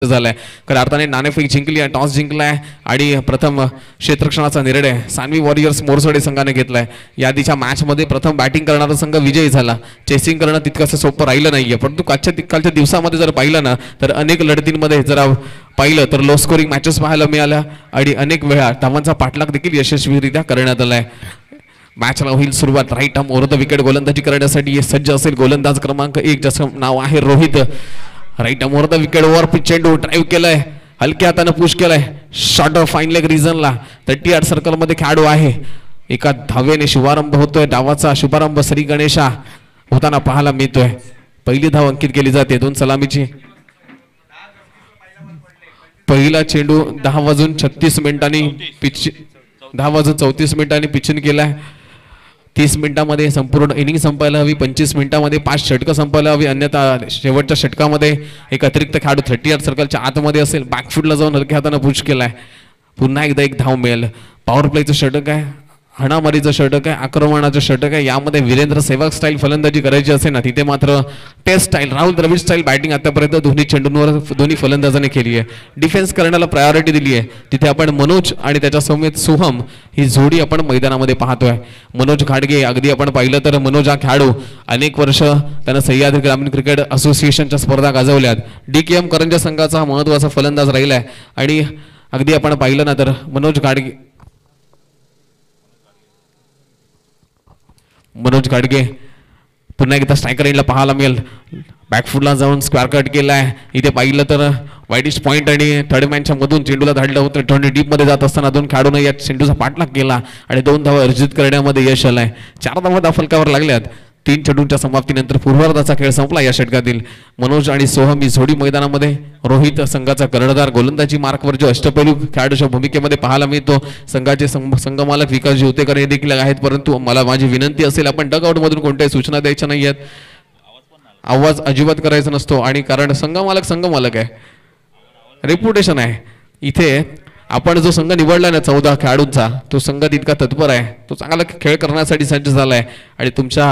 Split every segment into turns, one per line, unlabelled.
झालाय. खऱ्या अर्थाने नाणेफेक जिंकली आहे, टॉस जिंकलाय आणि प्रथम क्षेत्ररक्षणाचा निर्णय सानवी वॉरियर्स मोरसोडे संघाने घेतलाय. यादीच्या मॅच मध्ये प्रथम बॅटिंग करणारा संघ विजयी झाला. चेसिंग करणं तितकंसं सोपं राहिलं नाहीये, परंतु कालच्या दिवसामध्ये जर पाहिलं ना तर अनेक लढतींमध्ये जर पाहिलं तर लो स्कोरिंग मॅचेस पाहायला मिळाल्या आणि अनेक वेळा धावांचा पाठलाग देखील यशस्वीरित्या करण्यात आलाय. मॅचला होईल सुरुवात. Right arm over the wicket गोलंदाजी करण्यासाठी सज्ज असेल गोलंदाज क्रमांक 1 ज्याचं नाव आहे Rohit. Right arm over the wicket over pitch चेंडू ड्राईव्ह केलाय, हलक्या हाताने पुश केलाय शॉर्ट फाईन लेग रिजनला. 38 सर्कल मध्ये खेळाडू आहे. एका धावेने शुभारंभ होतोय. डावाचा शुभारंभ श्री गणेशा होताना पाहायला मिळतोय. पहिली धाव अंकित केली जाते 2 सलामीची. पहिला चेंडू 10:36 पिच 10:34 पिचिंग केलाय. 30 मिनिटांमध्ये संपूर्ण इनिंग संपायला हवी. 25 मिनिटांमध्ये 5 षटकं संपायला हवी, अन्यथा शेवटच्या षटकामध्ये एक अतिरिक्त खेळाडू 38 सर्कलच्या आतमध्ये असेल. बॅकफुटला जाऊन हलक्या हाताने पुश केलाय. पुन्हा एकदा एक धाव मिळेल. पॉवर प्लेचं षटक आहे, हणामारीचं षटक आहे, आक्रमणाचं षटक आहे. यामध्ये वीरेंद्र सेहवाग स्टाईल फलंदाजी करायची असेल ना तिथे मात्र test style Rahul Dravid style batting आतापर्यंत दोन्ही चेंडूंवर दोन्ही फलंदाजांनी केली आहे. डिफेन्स करण्याला प्रायोरिटी दिली आहे. तिथे आपण मनोज आणि त्याच्या समेत सोहम ही जोडी आपण मैदानामध्ये पाहतोय. मनोज घाडगे अगदी आपण पाहिलं तर मनोज हा खेळाडू अनेक वर्ष त्यानं सह्याद्री ग्रामीण क्रिकेट असोसिएशनच्या स्पर्धा गाजवल्यात. DKM करंजा संघाचा महत्त्वाचा फलंदाज राहिलाय आणि अगदी आपण पाहिलं ना तर मनोज गाडगे पुन्हा एकदा स्ट्रायकर एंडला पाहायला मिळेल. बॅकफुटला जाऊन स्क्वेअर कट केलाय. इथे पाहिलं तर वाईटिश पॉईंट आणि थर्ड मॅनच्या मधून चेंडूला धाडलं होतं. 20 डीप मध्ये जात असताना 2 खेळाडूंनी या चेंडूचा पाठलाग केला आणि 2 धावा अर्जित करण्यामध्ये यश आलंय. 4 धावा दाफलकावर लागल्यात. 3 चेंडूंच्या समाप्तीनंतर पूर्वार्धाचा खेळ संपला. या षटकातील मनोज आणि सोहम ही जोडी मैदानामध्ये. रोहित संघाचा कर्णधार गोलंदाजी मार्कवर जो अष्टपैलू खेळाडूच्या भूमिकेमध्ये पाहायला मिळतो. संघाचे संघमालक विकास ज्योतेकर हे देखील आहेत, परंतु मला माझी विनंती असेल आपण डगआउट मधून कोणत्याही सूचना द्यायच्या नाही आहेत. आवाज अजिबात करायचा नसतो आणि कारण संघमालक आहे, रेप्युटेशन आहे. इथे आपण जो संघ निवडला ना 14 खेळाडूंचा तो संघ तितका तत्पर आहे, तो चांगला खेळ करण्यासाठी सज्ज झालाय आणि तुमच्या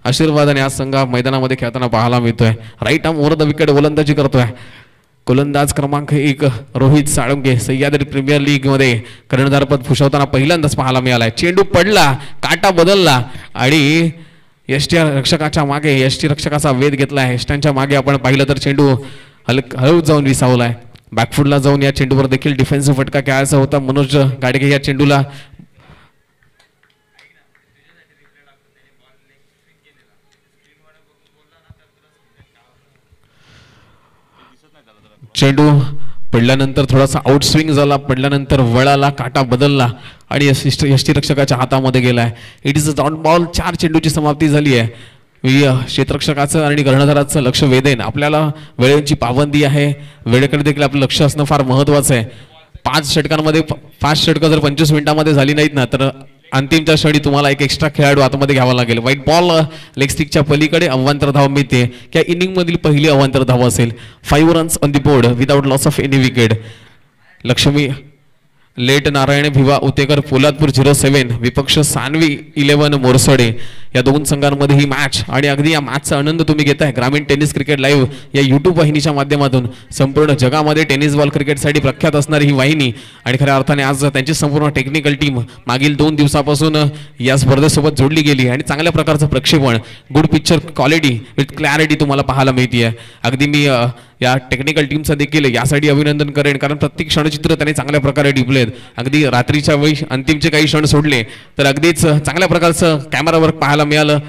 आशीर्वादाने आज संघ मैदानामध्ये खेळताना पाहायला मिळतोय. Right arm over the wicket गोलंदाजी करतोय गोलंदाज क्रमांक 1 रोहित साळुंके. सह्याद्री प्रीमियर लीग मध्ये कर्णधारपद भूषवताना पहिल्यांदाच पाहायला मिळालाय. चेंडू पडला, काटा बदलला आणि यष्टी रक्षकाच्या मागे यष्टी रक्षकाचा वेध घेतलाय. यष्ट्यांच्या मागे आपण पाहिलं तर चेंडू हळू जाऊन विसावलाय. बॅकफुटला जाऊन या चेंडूवर देखील डिफेन्सिव्ह फटका खेळायचा होता. मनोज गाडगे या चेंडूला चेंडू पडल्यानंतर थोडासा आउट स्विंग झाला, पडल्यानंतर वळाला, काटा बदलला आणि यष्टीरक्षकाच्या हातामध्ये गेलाय. It is a dot ball. 4 चेंडूची समाप्ती झाली आहे. क्षेत्ररक्षकाचं आणि कर्णधाराचं लक्ष वेधेन. आपल्याला वेळेची पाबंदी आहे, वेळेकडे देखील आपलं लक्ष असणं फार महत्वाचं आहे. 5 षटकांमध्ये 5 षटकं जर 25 मिनिटांमध्ये झाली नाहीत ना तर अंतिमच्या क्षणी तुम्हाला एक एक्स्ट्रा खेळाडू आतमध्ये घ्यावा लागेल. व्हाईट बॉल लेग स्टिकच्या पलीकडे अवांतर धाव मिळते. त्या इनिंग मधील पहिली अवांतर धाव असेल. 5 runs on the board without loss of any wicket. Laxmi late Narayan Bhiva Utekar Poladpur 07 विपक्ष सानवी 11 मोरसोडे. या 2 संघांमध्ये ही मॅच आणि अगदी या मॅचचा आनंद तुम्ही घेताय ग्रामीण टेनिस क्रिकेट लाईव्ह या YouTube वाहिनीच्या माध्यमातून. संपूर्ण जगामध्ये टेनिस बॉल क्रिकेटसाठी प्रख्यात असणारी ही वाहिनी आणि खऱ्या अर्थाने आज त्यांची संपूर्ण टेक्निकल टीम मागील 2 दिवसापासून या स्पर्धेसोबत जोडली गेली आणि चांगल्या प्रकारचं प्रक्षेपण, good picture quality with clarity तुम्हाला पाहायला मिळते. अगदी मी या टेक्निकल टीमचं देखील यासाठी अभिनंदन करेन कारण प्रत्येक क्षणचित्र त्यांनी चांगल्या प्रकारे टिपलेत. अगदी रात्रीच्या वेळी अंतिमचे काही क्षण सोडले तर अगदीच चांगल्या प्रकारचं कॅमेरा वर्क पाहायला मिळालं.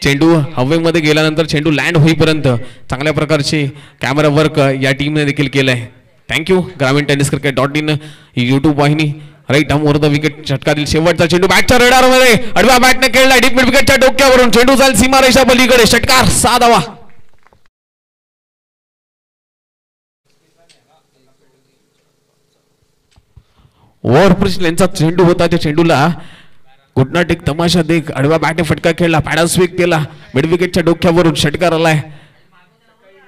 चेंडू हवेमध्ये गेल्यानंतर चेंडू लँड होईपर्यंत चांगल्या प्रकारचे कॅमेरा वर्क या टीमने देखील केलंय. थँक्यू ग्रामीण टेनिस क्रिकेट .in ही YouTube वाहिनी. Right arm over the wicket षटकातील शेवटचा चेंडू बॅटच्या रडारमध्ये आडव्या बॅटने खेळला. डीप मिड विकेटच्या डोक्यावरून चेंडू जाईल सीमारेषा पलीकडे. षटकार 6 धावा. ओव्हरब्रिज लेनचा चेंडू होता. त्या चेंडूला घुटना टेक तमाशा देख आडव्या बॅटने फटका खेळला. पॅडल स्वीप केला. मिड विकेटच्या डोक्यावरून षटकार आलाय.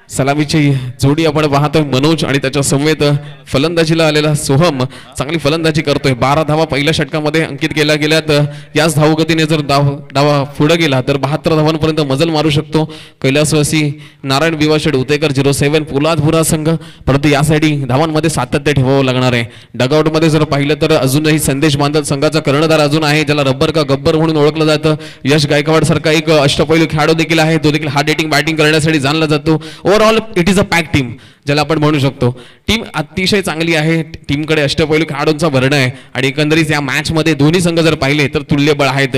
सलामीची जोडी आपण पाहतोय मनोज आणि त्याच्या समेत फलंदाजीला आलेला सोहम चांगली फलंदाजी करतोय. 12 धावा पहिल्या षटकामध्ये अंकित केल्या गेल्यात. याच धावगतीने जर धावा पुढे गेला तर 72 धावांपर्यंत मजल मारू शकतो कैलासवासी नारायण विवाशेड उतेकर 07 पोलादपुरा संघ. परंतु यासाठी धावांमध्ये सातत्य ठेवावं लागणार आहे. डगआउटमध्ये जर पाहिलं तर अजूनही संदेश बांधल संघाचा कर्णधार अजून आहे ज्याला रब्बर का गब्बर म्हणून ओळखलं जातं. यश गायकवाड सारखा एक अष्टपैलू खेळाडू देखील आहे. तो देखील हार्ड हिटिंग बॅटिंग करण्यासाठी जाणला जातो. Overall it is a pack team ज्याला आपण म्हणू शकतो. टीम अतिशय चांगली आहे. टीमकडे अष्टपैलू खेळाडूंचा भरणा आहे आणि एकंदरीत या मॅच मध्ये दोन्ही संघ जर पाहिले तर तुल्यबळ आहेत.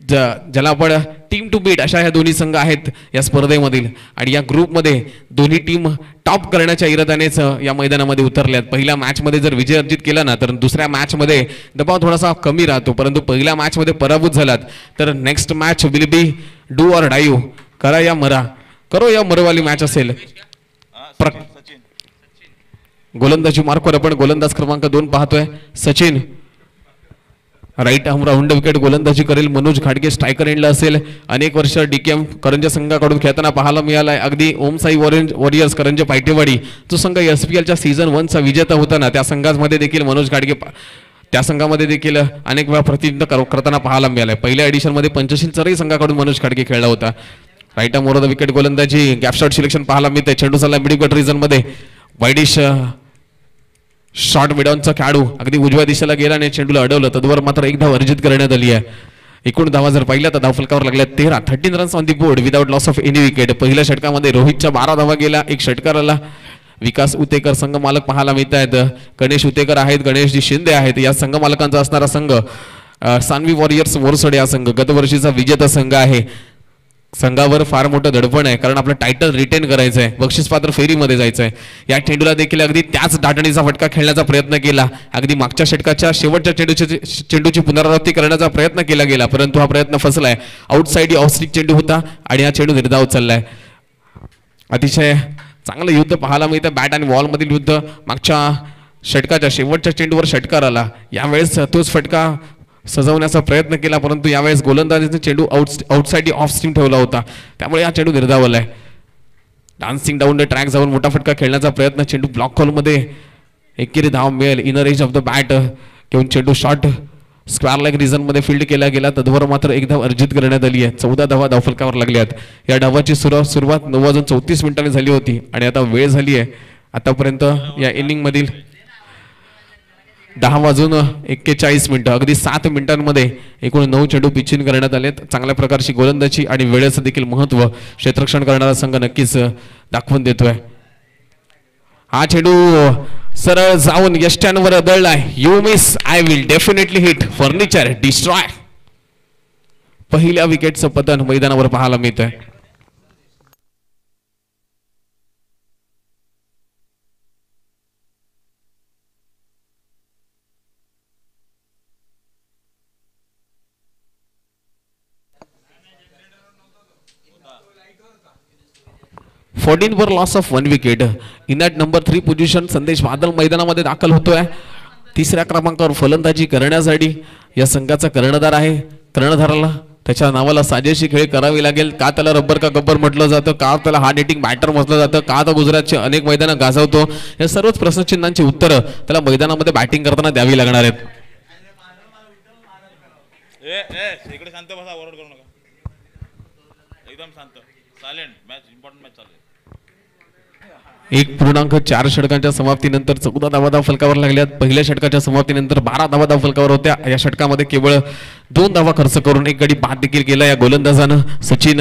ज्याला आपण टीम टू बीट अशा ह्या दोन्ही संघ आहेत या स्पर्धेमधील. आणि या ग्रुपमध्ये दोन्ही टीम टॉप करण्याच्या इराद्यानेच या मैदानामध्ये उतरल्यात. पहिल्या मॅच मध्ये जर विजय अर्जित केला ना तर दुसऱ्या मॅच मध्ये दबाव थोडासा कमी राहतो. परंतु पहिल्या मॅच मध्ये पराभूत झालात तर next match will be do or die. करा या मरा, करो या मरवाली मॅच असेल. गोलंदाजी मार्कवर आपण गोलंदाज क्रमांक 2 पाहतोय. Sachin right arm round wicket गोलंदाजी करेल. मनोज घाटगे स्ट्रायकर एंडला असेल. अनेक वर्ष डीकेएम करंजा संघाकडून खेळताना पाहायला मिळालाय. अगदी ओम साई वॉरियर्स करंजा पायटेवाडी जो संघ एसपीएलच्या सीझन 1चा विजेता होता ना त्या संघामध्ये देखील मनोज घाटगे त्या संघामध्ये देखील अनेक वेळा प्रतिनिधित्व करताना पाहायला मिळालाय. पहिल्या एडिशन मध्ये पंचशीलचरही संघाकडून मनोज घाटगे खेळला होता. राईट आर्म द विकेट गोलंदाजी गॅप शॉट सिलेक्शन पाहायला मिळते. चेंडू चालला मिड विकेट रिजन मध्ये. वाईडिश शॉर्ट मिडॉनचा खेळाडू अगदी उजव्या दिशेला गेला आणि चेंडूला अडवलं. तद्वर मात्र एक धाव अर्जित करण्यात आली आहे. एकूण धावा जर पाहिल्या तर धावफलकावर लागल्या 13 runs on the board without loss of any wicket. पहिल्या षटकामध्ये रोहितच्या 12 धावा गेल्या. एक षटकार आला. विकास उतेकर संघ मालक पाहायला मिळत आहेत. गणेश उतेकर आहेत. गणेशजी शिंदे आहेत. या संघ मालकांचा असणारा संघ सान्वी वॉरियर्स मोरसड हा संघ गत वर्षीचा विजेता संघ आहे. संघावर फार मोठं दडपण आहे कारण आपलं टायटल रिटेन करायचं आहे. बक्षीसपात्र फेरीमध्ये जायचं आहे. या चेंडूला देखील अगदी त्याच दाटणीचा फटका खेळण्याचा प्रयत्न केला. अगदी मागच्या षटकाच्या शेवटच्या चेंडूची पुनरावृत्ती करण्याचा प्रयत्न केला गेला परंतु हा प्रयत्न फसलाय. आउटसाइड ऑफ स्टिक चेंडू होता आणि हा चेंडू निर्धाव चाललाय. अतिशय चांगलं युद्ध पाहायला मिळतं. बॅट आणि बॉल मधील युद्ध. मागच्या षटकाच्या शेवटच्या चेंडूवर षटकार आला. यावेळेस तोच फटका सजवण्याचा प्रयत्न केला परंतु यावेळेस गोलंदाजीने चेंडू आउटसाइड ऑफ स्टीम ठेवला होता त्यामुळे हा चेंडू निर्धावलाय. डान्सिंग डाऊन द ट्रॅक जाऊन मोठा फटका खेळण्याचा प्रयत्न. चेंडू ब्लॉक हॉलमध्ये एकेरी धाव मिळेल. Inner age of the bat घेऊन चेंडू शॉर्ट स्क्वेअर लेग रिजन मध्ये फील्ड केला गेला. तद्वर मात्र एक धाव अर्जित करण्यात आली आहे. 14 धावा धावफलकावर लागल्यात. या डावाची सुरुवात 9:34 झाली होती आणि आता वेळ झाली आहे आतापर्यंत या इनिंग मधील 10:41 अगदी 7 मिनिटांमध्ये एकूण 9 चेंडू पिचिंग करण्यात आलेत. चांगल्या प्रकारची गोलंदाजी आणि वेळेचं देखील महत्व क्षेत्ररक्षण करणारा संघ नक्कीच दाखवून देतोय. हा चेंडू सरळ जाऊन यष्ट्यांवर आदळलाय. You miss I will definitely hit furniture destroy. पहिल्या विकेटचं पतन मैदानावर पाहायला मिळतंय. for loss of 1 wicket. In at number 3 position संदेश बादल मैदानामध्ये दाखल होतोय. तिसऱ्या क्रमांकावर फलंदाजी करण्यासाठी या संघाचा कर्णधार आहे. कर्णधाराला त्याच्या नावाला साजेशी खेळ करावी लागेल. का त्याला रब्बर का गब्बर म्हटलं जातं, का त्याला हार्ड हिटिंग बॅटर म्हटलं जातं, का तो गुजरातचे अनेक मैदानं गाजवतो, या सर्वच प्रश्नचिन्हांची उत्तरं त्याला मैदानामध्ये बॅटिंग करताना द्यावी लागणार आहेत.
इकडे शांत बसा, ओरड करू नका, एकदम शांत, सायलेंट. मॅच इम्पॉर्टंट मॅच चालू आहे.
1.4 षटकांच्या समाप्तीनंतर 14 धावा फलकावर लागल्यात. पहिल्या षटकाच्या समाप्तीनंतर 12 धावा फलकावर होत्या. या षटकामध्ये केवळ 2 धावा खर्च करून एक गडी बाद देखील केला या गोलंदाजानं. सचिन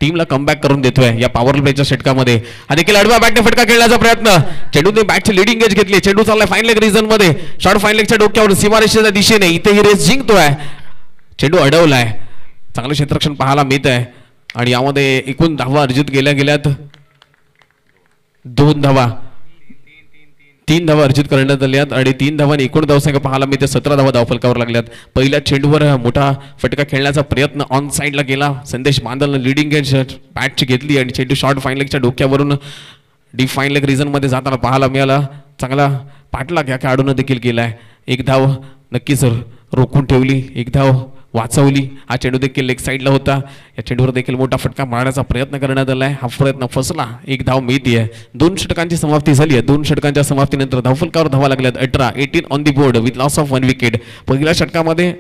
टीमला कमबॅक करून देतोय या पॉवर प्लेच्या षटकामध्ये. आणि देखील आडव्या बॅटने फटका खेळण्याचा प्रयत्न. चेंडूने बॅटची लिडिंग एज घेतली. चेंडू चाललाय फाईन लेग रिजन मध्ये. शॉर्ट फाईन लेगच्या डोक्यावर सीमारेषेच्या दिशेने. इथे ही रेस जिंकतोय. चेंडू अडवलाय. चांगलं क्षेत्ररक्षण पाहायला मिळत आहे आणि यामध्ये एकूण धावा अर्जित केल्या गेल्यात. 2 धावा, 3 धावा अर्जित करण्यात आल्यात आणि 3 धावांनी एकूण धावसंख्या पाहायला मिळते. 17 धावा धावफलकावर लागल्यात. पहिल्या चेंडूवर मोठा फटका खेळण्याचा प्रयत्न ऑन साइडला केला. संदेश बांदलनं लिडिंग एज बॅटची घेतली आणि चेंडू शॉर्ट फाईन लेगच्या डोक्यावरून डीप फाईन लेग रिजन मध्ये जाताना पाहायला मिळाला. चांगला पाठलाग या खेळाडूनं देखील केलाय. एक धाव नक्कीच रोखून ठेवली. एक धाव वाचवली. हा चेंडू देखील लेग साईडला होता. या चेंडूवर देखील मोठा फटका मारण्याचा प्रयत्न करण्यात आलाय. हा प्रयत्न फसला. एक धाव मिळतीये. 2 षटकांची समाप्ती झाली आहे. 2 षटकांच्या समाप्तीनंतर धावफलकावर धावा लागल्यात 18 on the board with loss of 1 wicket. पहिल्या षटकामध्ये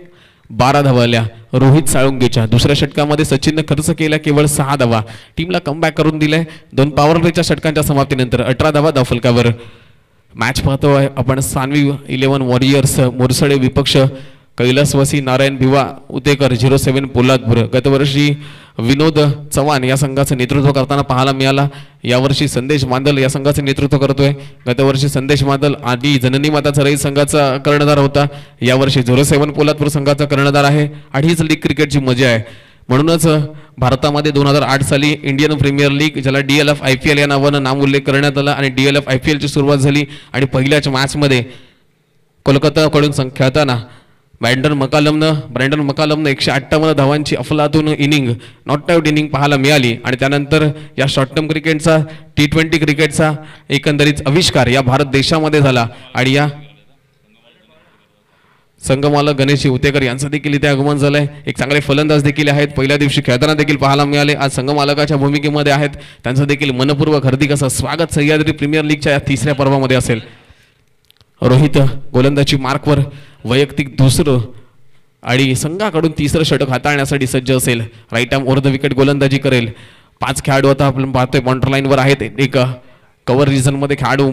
12 धावा आल्या रोहित साळुंकेच्या. दुसऱ्या षटकामध्ये सचिनने खर्च केला केवळ 6 धावा. टीमला कमबॅक करून दिले 2 पॉवर प्लेच्या षटकांच्या समाप्तीनंतर 18 धावा धावफलकावर. मॅच पाहतोय आपण सान्वी 11 वॉरियर्स मोरसडे विपक्ष कैलासवासी नारायण भिवा उतेकर 07 पोलादपूर. गतवर्षी विनोद चव्हाण या संघाचं नेतृत्व करताना पाहायला मिळाला. यावर्षी संदेश मांदल या संघाचं नेतृत्व करतोय. गतवर्षी संदेश मांदल आधी जननी माता चराई संघाचा कर्णधार होता. यावर्षी 07 पोलादपूर संघाचा कर्णधार आहे. आणि हीच लीग क्रिकेटची मजा आहे. म्हणूनच भारतामध्ये 2008 साली इंडियन प्रीमियर लीग ज्याला DLF IPL या नावानं नामोल्लेख करण्यात आला आणि DLF IPL ची सुरुवात झाली. आणि पहिल्याच मॅचमध्ये कोलकाताकडून खेळताना ब्रँडन मकालमनं 158 धावांची अफलातून इनिंग नॉट आउट इनिंग पाहायला मिळाली. आणि त्यानंतर या शॉर्ट टर्म क्रिकेटचा T20 क्रिकेटचा एकंदरीत आविष्कार या भारत देशामध्ये झाला. आणि या संघमालक गणेश उतेकर यांचं देखील इथे आगमन झालंय. एक चांगले फलंदाज देखील आहेत. पहिल्या दिवशी खेळताना देखील पाहायला मिळाले. आज संघमालकाच्या भूमिकेमध्ये आहेत. त्यांचं देखील मनपूर्वक हार्दिक असं स्वागत सह्याद्री प्रीमियर लीगच्या या 3ऱ्या पर्वामध्ये असेल. रोहित गोलंदाजी मार्कवर वैयक्तिक दुसरं आणि संघाकडून 3रं षटक हाताळण्यासाठी सज्ज असेल. Right arm over the wicket गोलंदाजी करेल. 5 खेळाडू आता आपण पाहतोय बाउंड्री लाईनवर आहेत. एक कव्हर रिजनमध्ये खेळाडू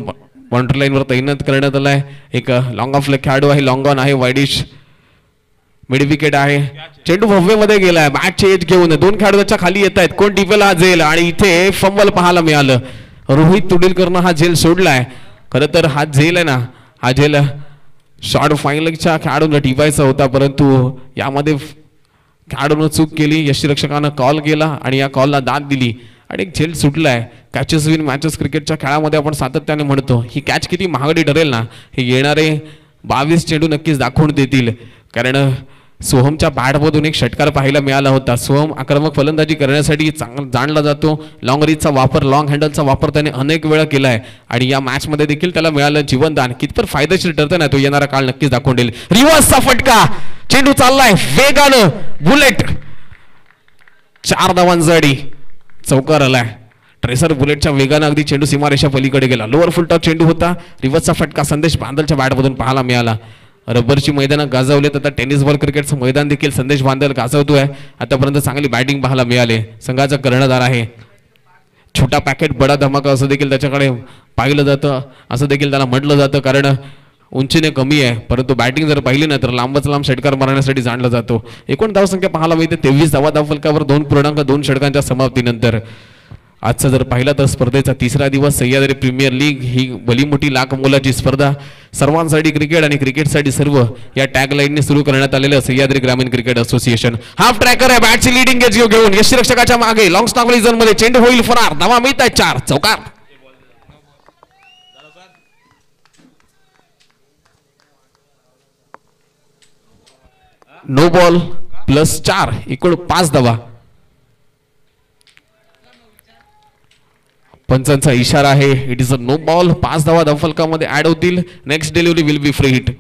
बाउंड्री लाईनवर तैनात करण्यात आलाय. एक लॉंग ऑफ लेग खेळाडू आहे. लॉंग ऑन आहे. वाईडिश मिड विकेट आहे. चेंडू भव्यमध्ये गेलाय. बॅटचे एज घेऊन 2 खेळाडू त्याच्या खाली येत आहेत. कोण टिपेला हा झेल आणि इथे फंबल पाहायला मिळालं. रोहित तुडीलकरनं हा झेल सोडलाय. खरं तर हा झेल आहे ना, हा झेल शॉर्ट फायनलच्या खेळाडूंना टिपायचा होता. परंतु यामध्ये खेळाडूनं चूक केली. यष्टीरक्षकानं कॉल केला आणि या कॉलला दाद दिली आणि एक झेल सुटलाय. कॅचेस विन मॅचेस क्रिकेटच्या खेळामध्ये आपण सातत्याने म्हणतो ही कॅच किती महागडी ठरेल ना हे येणारे 22 चेंडू नक्कीच दाखवून देतील. कारण सोहमच्या बॅटमधून एक षटकार पाहायला मिळाला होता. सोहम आक्रमक फलंदाजी करण्यासाठी चांगला जाणला जातो. लॉंग रीचचा वापर, लॉंग हँडलचा वापर त्याने अनेक वेळा केलाय आणि या मॅच मध्ये देखील त्याला मिळालं जीवनदान. कितपत फायदेशीर ठरतं ना तो येणारा काळ नक्कीच दाखवून देईल. रिव्हर्सचा फटका, चेंडू चाललाय वेगानं, बुलेट 4 धावांसाठी चौकार आलाय. ट्रेसर बुलेटच्या वेगानं अगदी चेंडू सीमारेषा पलीकडे गेला. लोअर फुल टॉप चेंडू होता. रिव्हर्सचा फटका संदेश बांदलच्या बॅटमधून पाहायला मिळाला. रबरची मैदानं गाजवलेत. आता टेनिस बॉल क्रिकेटचं मैदान देखील संदेश बांदल गाजवतोय. आतापर्यंत चांगली बॅटिंग पाहायला मिळाली. संघाचा कर्णधार आहे. छोटा पॅकेट बडा धमाका असं देखील त्याच्याकडे पाहिलं जातं, असं देखील त्याला म्हटलं जातं. कारण उंचीने कमी आहे परंतु बॅटिंग जर पाहिली ना तर लांबच लांब षटकार मारण्यासाठी जाणला जातो. एकूण धावसंख्या पाहायला मिळते 23 धावा धावफलकावर 2.2 षटकांच्या समाप्तीनंतर. आजचा जर पाहिला तर स्पर्धेचा 3रा दिवस सह्याद्री प्रीमियर लीग ही भली मोठी लाख मोलाची स्पर्धा सर्वांसाठी क्रिकेट आणि क्रिकेटसाठी सर्व या टॅग लाईनने सुरू करण्यात आलेलं सह्याद्री ग्रामीण क्रिकेट असोसिएशन. हाफ ट्रॅकर आहे. बॅटची लीडिंग एज घेऊन यष्टीरक्षकाच्या मागे लॉंग स्टॉक झोन मध्ये चेंडू होईल फरार. धावा मिळतात 4 चौकार. नो बॉल +4 एकूण 5 धावा. पंचांचा इशारा आहे. It is a no ball. 5 धावा धावफलकामध्ये ऍड होतील. Next delivery will be free hit.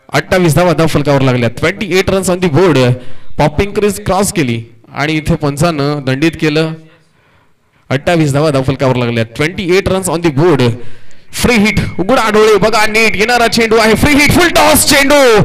अठ्ठावीस धावा धावफलकावर लागल्या. 28 runs on the board. Popping crease cross केली आणि इथे पंचानं दंडित केलं. 28 धावा धावफलकावर लागल्या. 28 runs on the board. Free hit. उघडा डोळे बघा नीट. येणारा चेंडू आहे फ्री हिट. फुल टॉस चेंडू.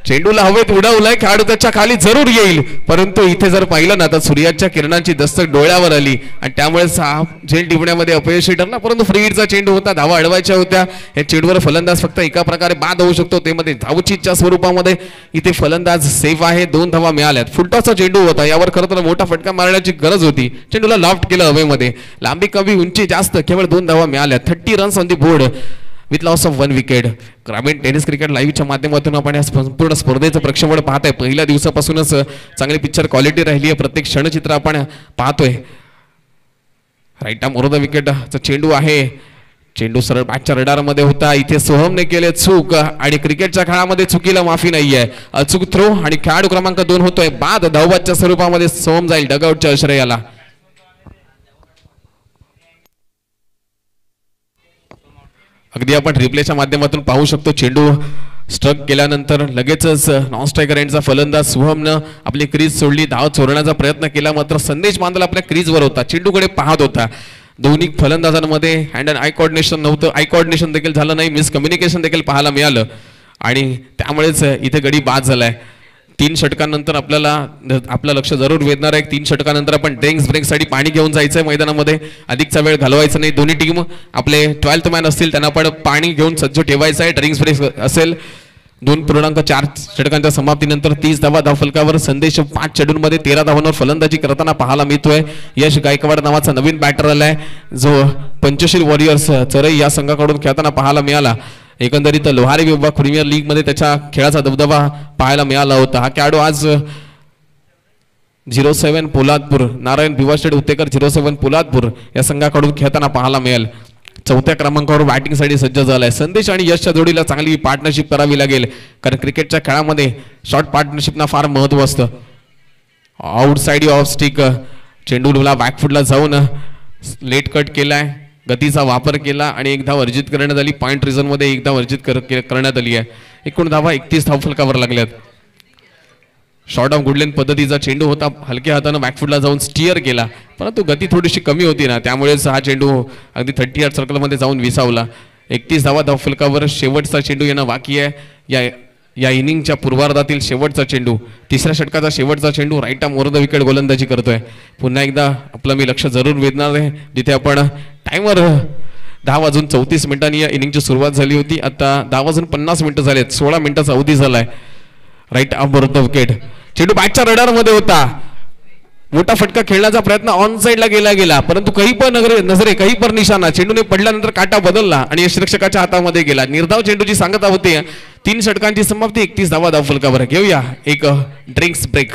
चेंडूला हवेत उडवलाय. खेळाडू त्याच्या खाली जरूर येईल परंतु इथे जर पाहिलं ना तर सूर्याच्या किरणांची दस्तक डोळ्यावर आली आणि त्यामुळे झेल टिपण्यामध्ये अपयशी ठरला. परंतु फ्री हिटचा चेंडू होता. धावा अडवायच्या होत्या. या चेंडूवर फलंदाज फक्त एका प्रकारे बाद होऊ शकतो ते मध्ये धावचीच्या स्वरूपामध्ये. इथे फलंदाज सेफ आहे. 2 धावा मिळाल्यात. फुलटॉसचा चेंडू होता. यावर खरं तर मोठा फटका मारण्याची गरज होती. चेंडूला लॉफ्ट केलं हवेमध्ये. लांबी कमी उंची जास्त. केवळ 2 धावा मिळाल्या. 30 runs on the board with loss of 1 wicket. ग्रामीण टेनिस क्रिकेट लाईव्हच्या माध्यमातून आपण या संपूर्ण स्पर्धेचं प्रक्षेपण पाहताय. पहिल्या दिवसापासूनच चांगली पिक्चर क्वालिटी राहिली आहे. प्रत्येक क्षणचित्र आपण पाहतोय. राईट आर्म ओव्हर द विकेटचा चेंडू आहे. चेंडू सरळ बॅटच्या रडारमध्ये होता, इथे सोहमने केले चूक आणि क्रिकेटच्या खेळामध्ये चुकीला माफी नाहीये. अचूक थ्रो आणि खेळाडू क्रमांक 2 होतोय बाद. धावबादच्या स्वरूपामध्ये सोहम जाईल डगआउटच्या आश्रयाला. अगदी आपण रिप्लेच्या माध्यमातून पाहू शकतो चेंडू स्ट्रक केल्यानंतर लगेचच नॉन स्ट्रायकर एंडचा फलंदाज सोहमनं आपली क्रीज सोडली. धाव चोरण्याचा प्रयत्न केला मात्र संदेश बांदल आपल्या क्रीजवर होता, चेंडूकडे पाहत होता. दोन्ही फलंदाजांमध्ये हँड अँड आय कोऑर्डिनेशन नव्हतं, आय कोऑर्डिनेशन देखील झालं नाही, मिसकम्युनिकेशन देखील पाहायला मिळालं आणि त्यामुळेच इथे गडी बाद झालाय. 3 षटकांनंतर आपलं लक्ष जरूर वेधणार आहे. 3 षटकानंतर आपण ब्रेकसाठी पाणी घेऊन जायचंय मैदानामध्ये, अधिकचा वेळ घालवायचा नाही. दोन्ही टीम आपले 12th मॅन असतील त्यांना पण पाणी घेऊन सज्ज ठेवायचं आहे. ड्रिंक्स ब्रेक असेल. 2.4 षटकांच्या समाप्तीनंतर 30 धावा धावफलकावर. संदेश 5 चेंडूंमध्ये 13 धावांवर फलंदाजी करताना पाहायला मिळतोय. यश गायकवाड नावाचा नवीन बॅटर आलाय जो पंचशील वॉरियर्स चरई या संघाकडून खेळताना पाहायला मिळाला. एकंदरीत लोहारी विभाग प्रीमियर लीग मध्ये त्याच्या खेळाचा दबदबा पाहायला मिळाला होता. हा खेळाडू आज 07 पोलादपूर नारायण भिवाशेड उत्तेकर 07 पोलादपूर या संघाकडून खेळताना पाहायला मिळेल. 4थ्या क्रमांकावर बॅटिंगसाठी सज्ज झालाय. संदेश आणि यशच्या जोडीला चांगली पार्टनरशिप करावी लागेल कारण क्रिकेटच्या खेळामध्ये शॉर्ट पार्टनरशिपना फार महत्व असतं. आउटसाइड ऑफ स्टिक चेंडूला बॅकफुटला जाऊन लेट कट केलाय, गतीचा वापर केला आणि एक धाव अर्जित करण्यात आली. पॉइंट रिझन मध्ये एक धाव अर्जित करण्यात आली आहे. एकूण धावा 31 धावफलकावर लागल्यात. शॉर्ट ऑफ गुडलेन पद्धतीचा चेंडू होता, हलक्या हातानं बॅकफुटला जाऊन स्टिअर केला परंतु गती थोडीशी कमी होती ना, त्यामुळेच हा चेंडू अगदी 30 यार्ड सर्कलमध्ये जाऊन विसावला. 31 धावा धावफलकावर. शेवटचा चेंडू येणं बाकी आहे. या इनिंगच्या पूर्वार्धातील शेवटचा चेंडू, 3ऱ्या षटकाचा शेवटचा चेंडू right arm over the wicket गोलंदाजी करतोय. पुन्हा एकदा आपलं मी लक्ष जरूर वेधणार आहे जिथे आपण टाइमवर 10 वाजून 34 मिनिटांनी या इनिंगची सुरुवात झाली होती. आता 10 वाजून 50 मिनिटं झालेत. 16 मिनिटाचा अवधी झालाय. Right arm over the wicket. चेंडू बॅटच्या रडार मध्ये होता. मोठा फटका खेळण्याचा प्रयत्न ऑन साइडला गेला परंतु काही पण नजरे काही पण निशाणा. चेंडूने पडल्यानंतर काटा बदलला आणि यष्टिरक्षकाच्या हातामध्ये गेला. निर्धाव चेंडूची सांगता होती. 3 षटकांची समाप्ती. 31 धावा धावफलकावर. घेऊया एक ड्रिंक्स ब्रेक.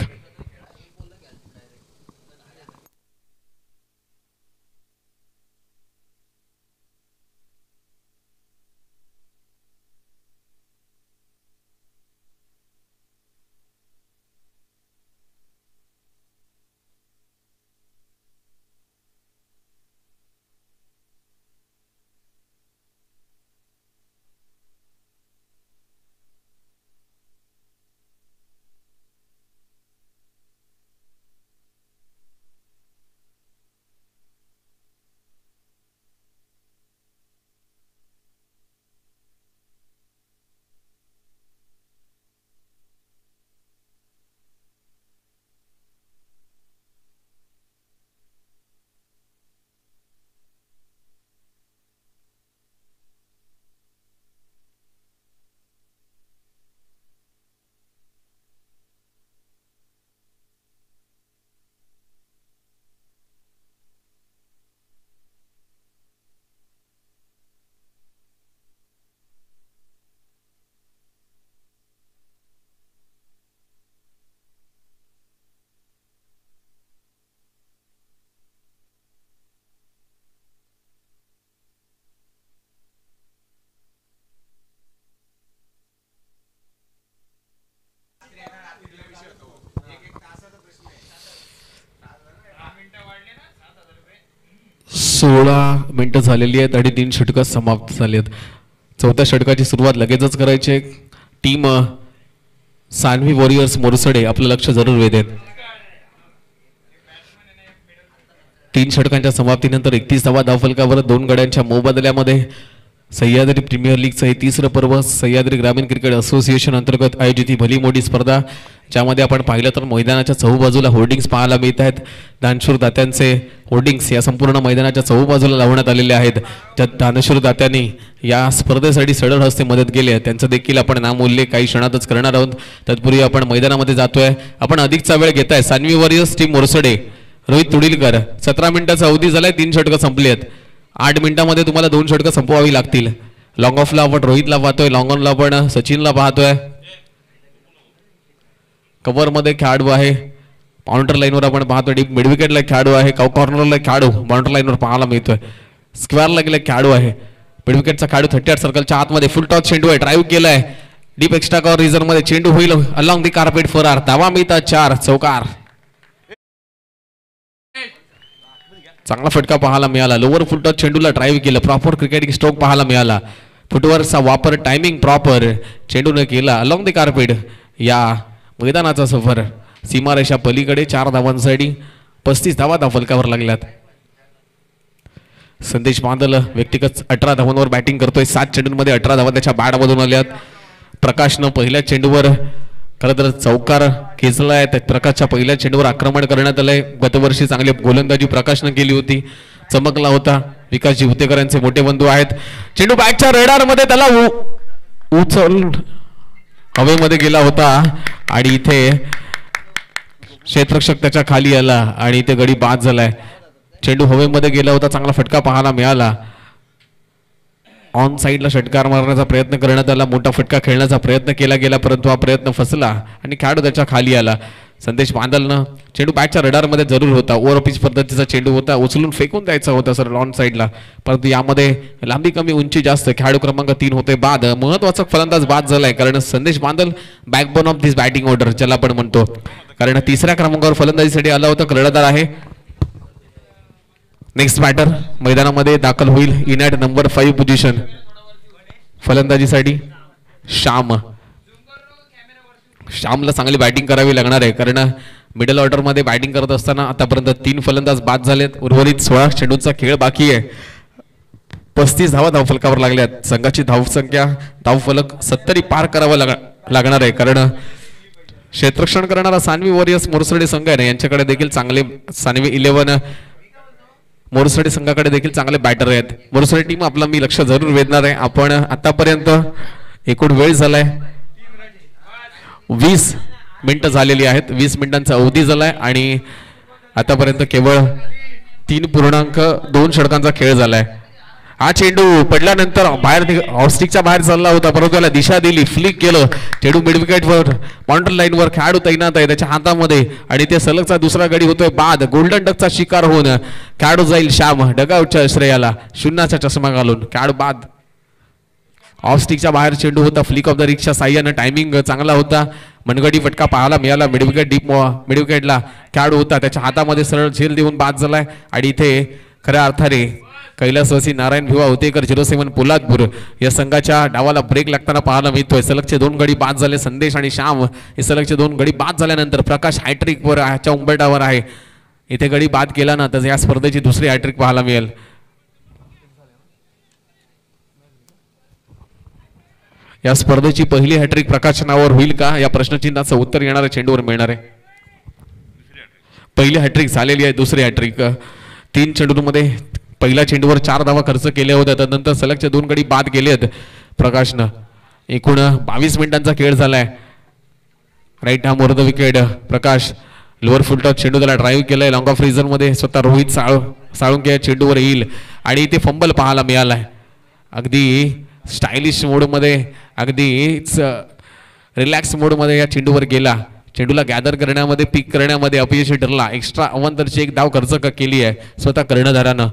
सोळा मिनिटं झालेली आहेत आणि 3 षटकं समाप्त झाली आहेत. 4थ्या षटकाची सुरुवात लगेचच करायची. टीम सान्वी वॉरियर्स मोरसडे आपलं लक्ष जरूर वेधेत. 3 षटकांच्या समाप्तीनंतर 31 धावा धावफलकावर. 2 गड्यांच्या मोबदल्यामध्ये सह्याद्री प्रीमियर लीगचं हे 3रं पर्व सह्याद्री ग्रामीण क्रिकेट असोसिएशन अंतर्गत आयोजित ही भली मोठी स्पर्धा, ज्यामध्ये आपण पाहिलं तर मैदानाच्या चहूबाजूला होर्डिंग्स पाहायला मिळत आहेत. दानशूर दात्यांचे होर्डिंग्स या संपूर्ण मैदानाच्या चहूबाजूला लावण्यात आलेले आहेत. ज्यात दानशूर दात्यांनी या स्पर्धेसाठी सढळ हस्ते मदत केली आहे त्यांचं देखील आपण नामोल्लेख काही क्षणातच करणार आहोत. तत्पूर्वी आपण मैदानामध्ये जातोय. आपण अधिकचा वेळ घेताय. सान्वी वॉरियर्स टीम मोरसडे, रोहित तुडीलकर. 17 मिनिटाचा अवधी झालाय. 3 षटकं संपली आहेत. 8 मिनिटांमध्ये तुम्हाला 2 षटकं संपवावी लागतील. लॉंग ऑफला आपण रोहितला पाहतोय, लॉंग ऑनला आपण सचिनला पाहतोय. कव्हर मध्ये खेळाडू आहे. बाउंड्री लाईनवर आपण पाहतोय. डीप मिड विकेटला खेळाडू आहे. कॉर्नरला खेळाडू बाउंड्री लाईनवर पाहायला मिळतोय. स्क्वेअरला गेला खेळाडू आहे. विकेटचा खेळाडू 38 सर्कलच्या आतमध्ये फुल टॉस चेंडू आहे, ड्राईव्ह केलाय डीप एक्स्ट्रा कव्हर रिझन मध्ये, चेंडू होईल along the carpet four, धावा मिळतात 4, चौकार. चांगला फटका पाहायला मिळाला, लोअर फुल टॉस चेंडूला ड्राईव्ह केलं, प्रॉपर क्रिकेटिंग स्ट्रोक पाहायला मिळाला, फुटवर्कचा वापर, टायमिंग प्रॉपर, चेंडूने केला अलॉंग दी कार्पेट. या मैदानाचा सफर सीमारेषा पलीकडे 4 धावांसाठी 35 धावा फलकावर लागल्यात. संदेश बांदल व्यक्तिगत 18 धावांवर बॅटिंग करतोय, 7 चेंडूंमध्ये 18 धावा त्याच्या बॅटमधून आल्यात. प्रकाशनं पहिल्या चेंडूवर खरं तर चौकार खेचलाय, प्रकाशच्या पहिल्या चेंडूवर आक्रमण करण्यात आलंय. गतवर्षी चांगली गोलंदाजी प्रकाशनं केली होती, चमकला होता. विकास जिवतेकर यांचे मोठे बंधू आहेत. चेंडू बॅटच्या रेडार मध्ये त्याला उचल हवेमध्ये गेला होता आणि इथे क्षेत्ररक्षक त्याच्या खाली आला आणि इथे गडी बाद झालाय. चेंडू हवेमध्ये गेला होता, चांगला फटका पाहायला मिळाला. ऑन साईडला षटकार मारण्याचा प्रयत्न करण्यात आला, मोठा फटका खेळण्याचा प्रयत्न केला गेला, परंतु हा प्रयत्न फसला आणि खेळाडू त्याच्या खाली आला. संदेश बांदलनं चेंडू बॅटच्या रडारमध्ये जरूर होता, ओव्हर पिच पद्धतीचा चेंडू होता, उचलून फेकून द्यायचा होता सर ऑन साईडला, परंतु यामध्ये लांबी कमी उंची जास्त, खेळाडू क्रमांक 3 होते बाद. महत्वाचा फलंदाज बाद झालाय, कारण संदेश Bandal backbone of this batting order ज्याला आपण म्हणतो, कारण 3ऱ्या क्रमांकावर फलंदाजीसाठी आला होता, कर्णधार आहे. नेक्स्ट बॅटर मैदानामध्ये दाखल होईल इन ॲट नंबर 5 पोझिशन फलंदाजीसाठी श्यामला चांगली बॅटिंग करावी लागणार आहे, कारण मिडल ऑर्डर मध्ये बॅटिंग करत असताना आतापर्यंत 3 फलंदाज बाद झालेत. उर्वरित 16 चेंडूंचा खेळ बाकी आहे. 35 धावा धावफलकावर लागल्यात. संघाची धावसंख्या धावफलक 70 पार करावा लागणार आहे, कारण क्षेत्ररक्षण करणारा सानवी वॉरियर्स मोरसडे संघ आहे, यांच्याकडे देखील चांगले सानवी 11 मोरसडे संघाकडे देखील चांगले बॅटर आहेत. मोरसडे टीम आपला मी लक्ष जरूर वेधणार आहे. आपण आतापर्यंत एकूण वेळ झालाय 20 मिनिटं झालेली आहेत, 20 मिनिटांचा अवधी झालाय आणि आतापर्यंत केवळ 3.2 षटकांचा खेळ झालाय. हा चेंडू पडल्यानंतर बाहेर ऑफस्टिकच्या बाहेर चालला होता, परंतु त्याला दिशा दिली, फ्लिक केलं, चेंडू मिड विकेटवर बाउंड्री लाईनवर खेळाडू तैनात आहे त्याच्या हातामध्ये आणि ते सलगचा दुसरा गडी होतोय बाद. गोल्डन डकचा शिकार होऊन खेळाडू जाईल श्याम डगआउटच्या श्रेयाला, 0चा चष्मा घालून खेळाडू बाद. ऑफस्टिकच्या बाहेर चेंडू होता, फ्लिक ऑफ द रिक्षा साह्यानं, टायमिंग चांगला होता, मनगडी फटका पाहायला मिळाला. मिड विकेट डीप मिड विकेटला खेळाडू होता, त्याच्या हातामध्ये सरळ झेल देऊन बाद झालाय आणि इथे खऱ्या अर्थाने कैलासवासी नारायण भिवा होतेकर 07 पोलादपूर या संघाच्या डावाला ब्रेक लागताना पाहायला मिळतोय. सलगचे 2 गडी बाद झाले. संदेश आणि श्याम हे सलगचे 2 गडी बाद झाल्यानंतर प्रकाश हॅट्रिक वर च्या उंबरठ्यावर आहे. इथे गडी बाद केला ना तर या स्पर्धेची दुसरी हॅट्रिक पाहायला मिळेल. या स्पर्धेची पहिली हॅट्रिक प्रकाश नावावर होईल का या प्रश्नचिन्हाचं उत्तर येणाऱ्या चेंडूवर मिळणार आहे. पहिली हॅट्रिक झालेली आहे, दुसरी हॅट्रिक 3 चेंडूंमध्ये पहिल्या चेंडूवर 4 धावा खर्च केल्या होत्या, त्यानंतर सलगचे 2 गडी बाद केलेत प्रकाशनं. एकूण 22 मिनिटांचा खेळ झालाय. Right arm over the wicket Prakash lower full toss चेंडू त्याला ड्राईव्ह केलाय, लॉंग ऑफ रिझन मध्ये स्वतः रोहित साळुंके या चेंडूवर येईल आणि इथे फंबल पाहायला मिळालाय. अगदी स्टायलिश मोड मध्ये, अगदीच रिलॅक्स मोड मध्ये या चेंडूवर गेला. चेंडूला गॅदर करण्यामध्ये, पिक करण्यामध्ये अपयशी ठरला. एक्स्ट्रा अवंतरची 1 धाव खर्च केली आहे स्वतः कर्णधारानं.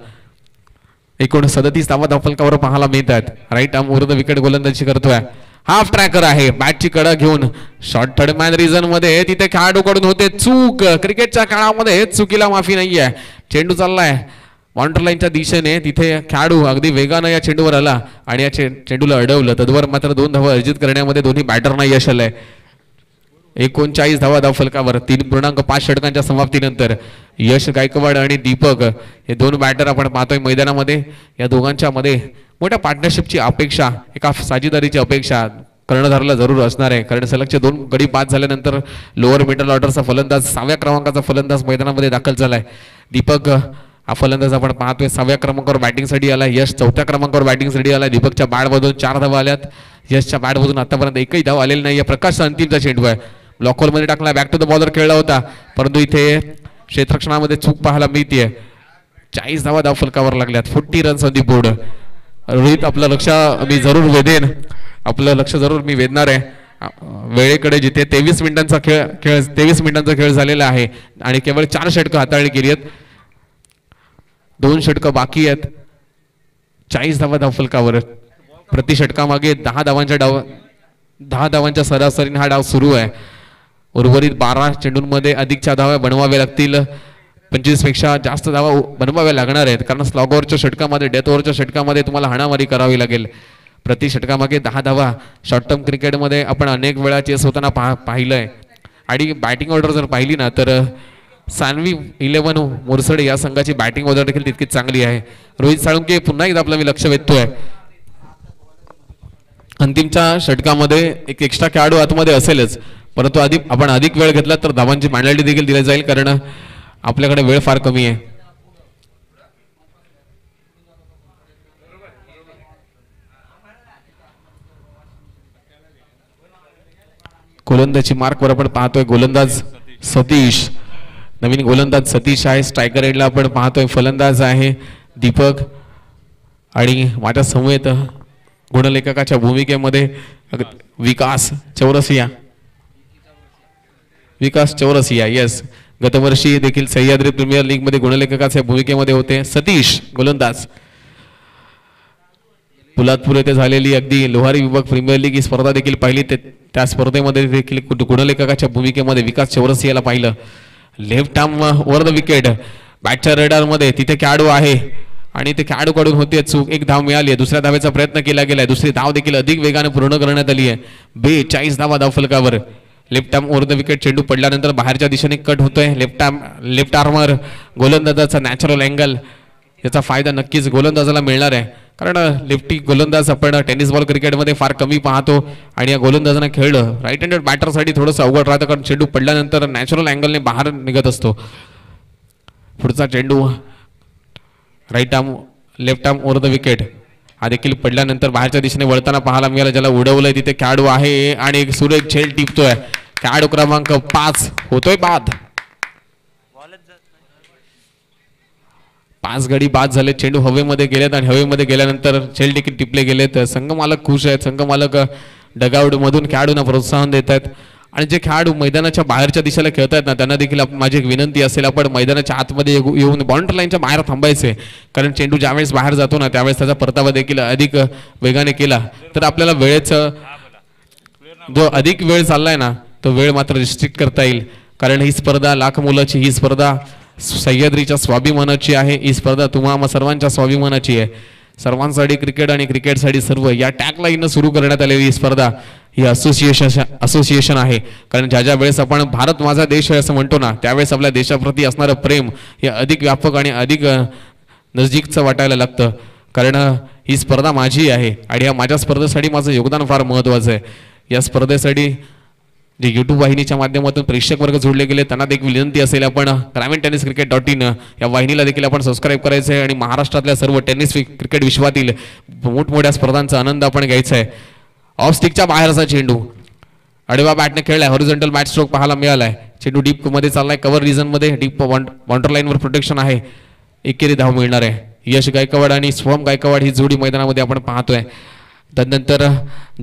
एकूण 37 धावा धावफलकावर पाहायला मिळतात. Right arm over the wicket गोलंदाजी करतोय. हाफ ट्रॅकर आहे, बॅटची कडा घेऊन शॉर्ट थर्ड मॅन रिझन मध्ये तिथे खेळाडूकडून होते चूक. क्रिकेटच्या काळामध्ये चुकीला माफी नाहीये. चेंडू चाललाय बाउंड्री लाईनच्या दिशेने, तिथे खेळाडू अगदी वेगानं या चेंडूवर आला आणि या चेंडूला अडवलं. तद्वर मात्र 2 धावा अर्जित करण्यामध्ये दोन्ही बॅटरना यश आलंय. 39 धावा धावफलकावर 3.5 षटकांच्या समाप्तीनंतर यश गायकवाड आणि दीपक हे 2 बॅटर आपण पाहतोय मैदानामध्ये. या दोघांच्या मध्ये मोठ्या पार्टनरशिपची अपेक्षा, एका साझेदारीची अपेक्षा कर्णधाराला जरूर असणार आहे, कारण सलगचे 2 गडी बाद झाल्यानंतर लोअर मिडल ऑर्डरचा फलंदाज 6व्या क्रमांकाचा फलंदाज मैदानामध्ये दाखल झालाय. दीपक हा फलंदाज आपण पाहतोय 6व्या क्रमांकावर बॅटिंगसाठी आलाय. यश 4थ्या क्रमांकावर बॅटिंगसाठी आलाय. दीपकच्या बॅटमधून 4 धावा आल्यात. यशच्या बॅटमधून आतापर्यंत एकही धाव आलेली नाही. प्रकाशचा अंतिमचा चेंडू आहे, ब्लॉक होल मध्ये टाकला, बॅक टू द बॉलर खेळला होता, परंतु इथे क्षेत्ररक्षणामध्ये चूक पाहायला मिळते. 40 धावा धावफलकावर लागल्यात. 40 runs on the board. Rohit आपलं लक्ष मी जरूर वेधेन, आपलं लक्ष जरूर मी वेधणार आहे वेळेकडे, जिथे 23 मिनिटांचा खेळ झालेला आहे आणि केवळ 4 षटकं हाताळणी केली आहेत. 2 षटकं बाकी आहेत. 40 धावा धावफलकावर. प्रति षटकामागे 10 धावांच्या सरासरीने हा डाव सुरू आहे. उर्वरित 12 चेंडूंमध्ये अधिकच्या धावा बनवाव्या लागतील. 25 पेक्षा जास्त धावा बनवाव्या लागणार आहेत, कारण स्लॉग ओव्हरच्या षटकामध्ये, डेथ ओव्हरच्या षटकामध्ये तुम्हाला हाणामारी करावी लागेल. प्रति षटकामागे 10 धावा. शॉर्ट टर्म क्रिकेटमध्ये आपण अनेक वेळा चेस होताना पाहिलंय. आणि बॅटिंग ऑर्डर जर पाहिली ना तर सानवी 11 मोरसडे या संघाची बॅटिंग ऑर्डर देखील तितकीच चांगली आहे. रोहित साळुंके पुन्हा एकदा आपलं मी लक्ष वेधतोय. अंतिमच्या षटकामध्ये एक एक्स्ट्रा खेळाडू आतमध्ये असेलच, परंतु आपण अधिक वेळ घेतला तर धावांची पेनल्टी देखील दिली जाईल, कारण आपल्याकडे वेळ फार कमी आहे. गोलंदाजी मार्कवर आपण पाहतोय गोलंदाज सतीश, नवीन गोलंदाज सतीश आहे. स्ट्रायकर एंडला आपण पाहतोय फलंदाज आहे दीपक. आणि माझ्या समवेत गुणलेखकाच्या भूमिकेमध्ये विकास चौरसिया. येस, गतवर्षी देखील सह्याद्री प्रीमियर लीग मध्ये गुणलेखकाच्या भूमिकेमध्ये होते. सतीश गोलंदाज. पोलादपूर येथे झालेली अगदी लोहारी विभाग प्रीमियर लीग ही स्पर्धा देखील पाहिली. त्या स्पर्धेमध्ये देखील गुणलेखकाच्या भूमिकेमध्ये विकास चौरसियाला पाहिलं. Left arm over the wicket. बॅटच्या रेडारमध्ये तिथे खेळाडू आहे आणि ते खेळाडूकडून होते चूक. एक धाव मिळाली आहे. दुसऱ्या धावेचा प्रयत्न केला गेलाय. दुसरी धाव देखील अधिक वेगाने पूर्ण करण्यात आली आहे. 42 धावा धावफलकावर. Left arm over the wicket. चेंडू पडल्यानंतर बाहेरच्या दिशेने कट होतोय. लेफ्ट आर्मर गोलंदाजाचा नॅचरल अँगल, याचा फायदा नक्कीच गोलंदाजाला मिळणार आहे, कारण लेफ्टी गोलंदाज आपण टेनिस बॉल क्रिकेटमध्ये फार कमी पाहतो. आणि या गोलंदाजाने खेळलं राईट हँडेड बॅटरसाठी थोडंसं अवघड राहतं, कारण चेंडू पडल्यानंतर नॅचरल अँगलने बाहेर निघत असतो. पुढचा चेंडू right arm left arm over the wicket. हा देखील पडल्यानंतर बाहेरच्या दिशेने वळताना पाहायला मिळाला. ज्याला उडवलंय तिथे खेळाडू आहे आणि एक सुरेख झेल टिपतोय. खेळाडू क्रमांक 5 होतोय बाद. 5 गडी बाद झाले. चेंडू हवेमध्ये गेलेत आणि हवेमध्ये गेल्यानंतर झेल देखील टिपले गेलेत. संघ मालक खुश आहेत. संघ मालक डगआउट मधून खेळाडूंना प्रोत्साहन देत आहेत. आणि जे खेळाडू मैदानाच्या बाहेरच्या दिशेला खेळतायत ना, त्यांना देखील माझी एक विनंती असेल, आपण मैदानाच्या आतमध्ये येऊन बाउंड्री लाईनच्या बाहेर थांबायचे, कारण चेंडू ज्यावेळेस बाहेर जातो ना त्यावेळेस त्याचा परतावा देखील अधिक वेगाने केला तर आपल्याला वेळेचं जो अधिक वेळ चाललाय ना तो वेळ मात्र रिस्ट्रिक्ट करता येईल. कारण ही स्पर्धा लाख मुलाची, ही स्पर्धा सह्याद्रीच्या स्वाभिमानाची आहे. ही स्पर्धा तुम्हा सर्वांच्या स्वाभिमानाची आहे. सर्वांसाठी क्रिकेट आणि क्रिकेटसाठी सर्व या टॅगलाईननं सुरू करण्यात आलेली ही स्पर्धा ही असोसिएशन आहे. कारण ज्या वेळेस आपण भारत माझा देश आहे असं म्हणतो ना, त्यावेळेस आपल्या देशाप्रती असणारं प्रेम हे अधिक व्यापक आणि अधिक नजीकचं वाटायला लागतं. कारण ही स्पर्धा माझी आहे आणि या माझ्या स्पर्धेसाठी माझं योगदान फार महत्त्वाचं आहे. या स्पर्धेसाठी जे यूट्यूब वाहिनीच्या माध्यमातून प्रेक्षक वर्ग जोडले गेले त्यांना देखील विनंती असेल, आपण ग्रामीण टेनिस क्रिकेट.in या वाहिनीला देखील आपण सबस्क्राईब करायचं आहे आणि महाराष्ट्रातल्या सर्व टेनिस क्रिकेट विश्वातील मोठमोठ्या स्पर्धांचा आनंद आपण घ्यायचा आहे. ऑफ स्टिकच्या बाहेरचा चेंडू आडव्या बॅटने खेळलाय. हॉरिझॉन्टल बॅट स्ट्रोक पाहायला मिळालाय. चेंडू डीप मध्ये चाललाय. कव्हर रिजन मध्ये डीप बाउंड्री लाईनवर प्रोटेक्शन आहे. एकेरी धाव मिळणार आहे. यश गायकवाड आणि स्वम गायकवाड ही जोडी मैदानामध्ये आपण पाहतोय. त्यानंतर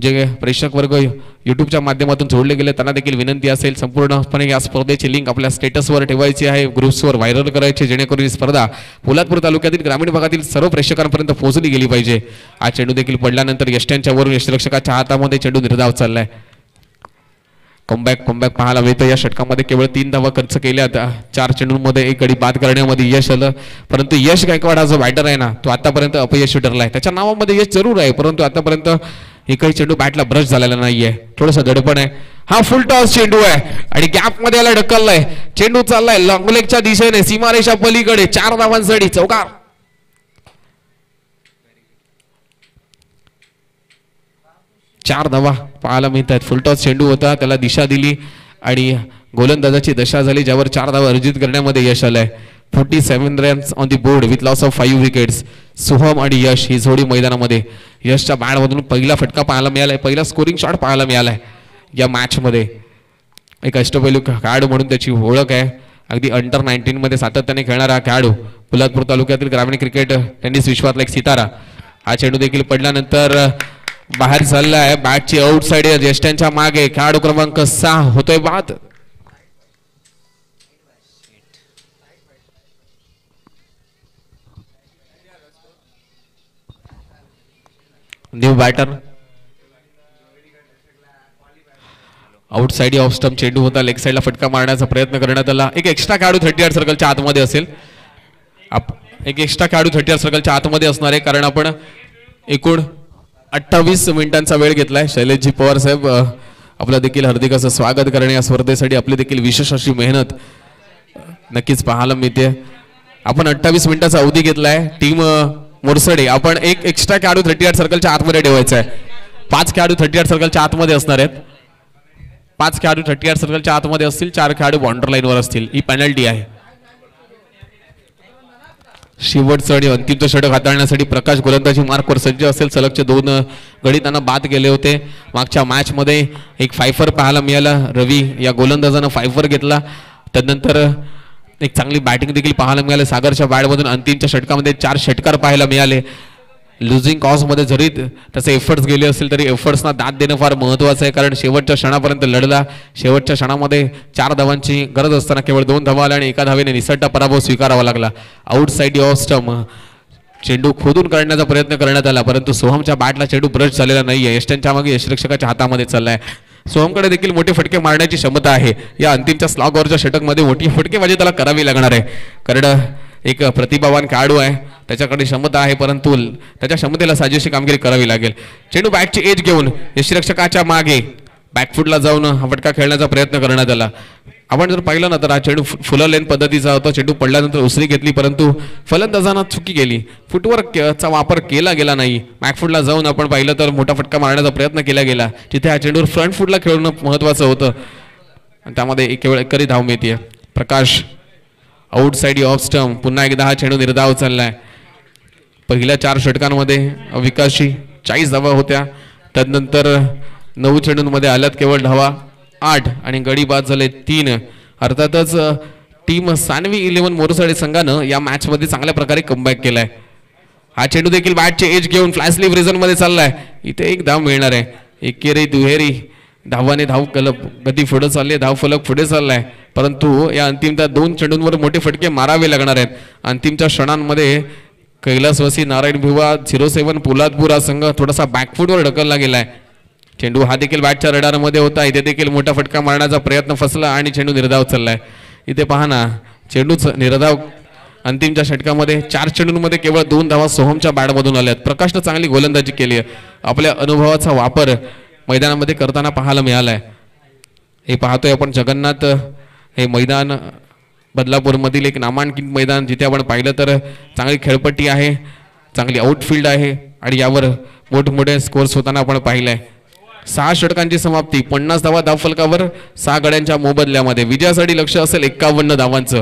जे प्रेक्षक वर्ग यूट्यूबच्या माध्यमातून जोडले गेले त्यांना देखील विनंती असेल, संपूर्णपणे या स्पर्धेची लिंक आपल्या स्टेटसवर ठेवायची आहे, ग्रुप्सवर व्हायरल करायची, जेणेकरून ही स्पर्धा पोलादपूर तालुक्यातील ग्रामीण भागातील सर्व प्रेक्षकांपर्यंत पोहोचली गेली पाहिजे. हा चेंडू देखील पडल्यानंतर यष्ट्यांच्या वरून यष्टिरक्षकाच्या हातामध्ये चेंडू निर्धाव चाललाय. कमबॅक पाहायला मिळतं. या षटकामध्ये केवळ 3 धावा खर्च केल्या. 4 चेंडूंमध्ये 1 गडी बाद करण्यामध्ये यश आलं, परंतु यश गायकवाड हा जो बॅटर आहे ना तो आतापर्यंत अपयशी ठरलाय. त्याच्या नावामध्ये यश जरूर आहे, परंतु आतापर्यंत एकही चेंडू बॅटला ब्रश झालेला नाहीये. थोडंसं दडपण आहे. हा फुल टॉस चेंडू आहे आणि गॅप मध्ये याला ढकललाय. चेंडू चाललाय लॉंग लेगच्या दिशेने, सीमारेषा पलीकडे. 4 धावांसाठी चौकार. चार धावा पाहायला मिळतात. फुलटॉस चेंडू होता, त्याला दिशा दिली आणि गोलंदाजाची दशा झाली, ज्यावर 4 धावा अर्जित करण्यामध्ये यश आलंय. 47 runs on the board with loss of 5 wickets. Soham आणि यश ही जोडी मैदानामध्ये. यशच्या बॅटमधून पहिला फटका पाहायला मिळालाय, पहिला स्कोरिंग शॉट पाहायला मिळालाय या मॅच मध्ये. एक अष्टपैलू खेळाडू म्हणून त्याची ओळख आहे. अगदी अंडर 19 मध्ये सातत्याने खेळणारा खेळाडू. पोलादपूर तालुक्यातील ग्रामीण क्रिकेट टेनिस विश्वातला एक सितारा. हा चेंडू देखील पडल्यानंतर बाहेर चालला आहे. बॅटची आउट साइड ज्येष्ठांच्या मागे. खेळाडू क्रमांक 6 होतोय बाद. New batter outside off stump चेंडू होता, लेग साइडला फटका मारण्याचा प्रयत्न करण्यात आला. एक एक्स्ट्रा खेळाडू 38 सर्कलच्या आतमध्ये असेल. एक एक्स्ट्रा खेळाडू 38 सर्कलच्या आतमध्ये असणार आहे, कारण आपण एकूण 28 मिनिटांचा वेळ घेतलाय. शैलेशजी पवार साहेब आपलं देखील हार्दिक असं स्वागत करणे. या स्पर्धेसाठी आपली देखील विशेष अशी मेहनत नक्कीच पाहायला मिळते. आपण 28 मिनिटाचा अवधी घेतलाय. टीम मोरसडे आपण एक एक्स्ट्रा खेळाडू 38 सर्कलच्या आतमध्ये ठेवायचा आहे. 5 खेळाडू 38 सर्कलच्या आतमध्ये असणार आहेत. 5 खेळाडू 38 सर्कलच्या आतमध्ये असतील, 4 खेळाडू बाउंड्री लाईनवर असतील. ही पेनल्टी आहे. शेवटचं आणि अंतिम षटक हाताळण्यासाठी प्रकाश गोलंदाजी मार्कवर सज्ज असेल. सलगचे 2 गडी त्यांना बाद केले होते. मागच्या मॅच मध्ये एक फायफर पाहायला मिळाला. रवी या गोलंदाजानं फायफर घेतला. त्यानंतर एक चांगली बॅटिंग देखील पाहायला मिळाली. सागरच्या बॅटमधून अंतिमच्या षटकामध्ये 4 षटकार पाहायला मिळाले. लुझिंग कॉज मध्ये जरी त्याचे एफर्ट्स गेले असतील तरी एफर्ट्सना दाद देणं फार महत्त्वाचं आहे, कारण शेवटच्या क्षणापर्यंत लढला. शेवटच्या क्षणामध्ये 4 धावांची गरज असताना केवळ 2 धावा आल्या आणि 1 धावेने निसटता पराभव स्वीकारावा लागला. आउट साइड ऑफ स्टंप चेंडू खोदून काढण्याचा प्रयत्न करण्यात आला, परंतु सोहमच्या बॅटला चेंडू ब्रश झालेला नाहीये. यष्ट्यांच्या मागे यष्टिरक्षकाच्या हातामध्ये चाललाय. सोहमकडे देखील मोठे फटके मारण्याची क्षमता आहे. या अंतिमच्या स्लॉगवरच्या षटकमध्ये मोठी फटकेबाजी त्याला करावी लागणार आहे, कारण एक प्रतिभावान खेळाडू आहे. त्याच्याकडे क्षमता आहे, परंतु त्याच्या क्षमतेला साजेशी कामगिरी करावी लागेल. चेंडू बॅटची एज घेऊन यष्टिरक्षकाच्या मागे बॅकफुटला जाऊन हा फटका खेळण्याचा प्रयत्न करण्यात आला. आपण जर पाहिलं ना तर हा चेंडू फुल लेन पद्धतीचा होता. चेंडू पडल्यानंतर उसरी घेतली, परंतु फलंदाजांना चुकी केली. फुटवर्कचा वापर केला गेला नाही. बॅकफुटला जाऊन आपण पाहिलं तर मोठा फटका मारण्याचा प्रयत्न केला गेला. तिथे हा चेंडूवर फ्रंट फुटला खेळणं महत्त्वाचं होतं, आणि त्यामध्ये केवळ एकरी धाव मिळते. प्रकाश आउट साइड ऑफ स्टंप. पुन्हा एकदा हा चेंडू निर्धाव चाललाय. पहिल्या 4 षटकांमध्ये विकासची 40 धावा होत्या. त्यानंतर 9 चेंडूंमध्ये आल्यात केवळ धावा 8 आणि गडी बाद झाले 3. अर्थातच टीम सानवी 11 मोरसडे संघानं या मॅच मध्ये चांगल्या प्रकारे कमबॅक केलाय. हा चेंडू देखील बॅटचे एज घेऊन फ्लॅश लीव रिझन मध्ये चाललाय. इथे एक धाव मिळणार आहे. एकेरी दुहेरी धावाने धाव गती पुढे चालली. धाव फलक पुढे चाललाय, परंतु या अंतिमच्या 2 चेंडूंवर मोठे फटके मारावे लागणार आहेत. अंतिमच्या क्षणांमध्ये कैलासवासी नारायण भिवा 07 पोलादपूर हा संघ थोडासा बॅकफुटवर ढकलला गेलाय. चेंडू हा देखील बॅटच्या रडारमध्ये होता. इथे देखील मोठा फटका मारण्याचा प्रयत्न फसला आणि चेंडू निर्धाव चाललाय. इथे पहा ना, चेंडूच निर्धाव. अंतिमच्या षटकामध्ये 4 चेंडूंमध्ये केवळ 2 धावा सोहमच्या बॅटमधून आल्यात. प्रकाशनं चांगली गोलंदाजी केली आहे. आपल्या अनुभवाचा वापर मैदानामध्ये करताना पाहायला मिळालाय. हे पाहतोय आपण जगन्नाथ हे मैदान बदलापूरमधील एक नामांकित मैदान, जिथे आपण पाहिलं तर चांगली खेळपट्टी आहे, चांगली आउटफील्ड आहे आणि यावर मोठमोठे स्कोर्स होताना आपण पाहिलंय. 6 षटकांची समाप्ती, 50 धावा धावफलकावर 6 गड्यांच्या मोबदल्यामध्ये. विजयासाठी लक्ष असेल 51 धावांचं.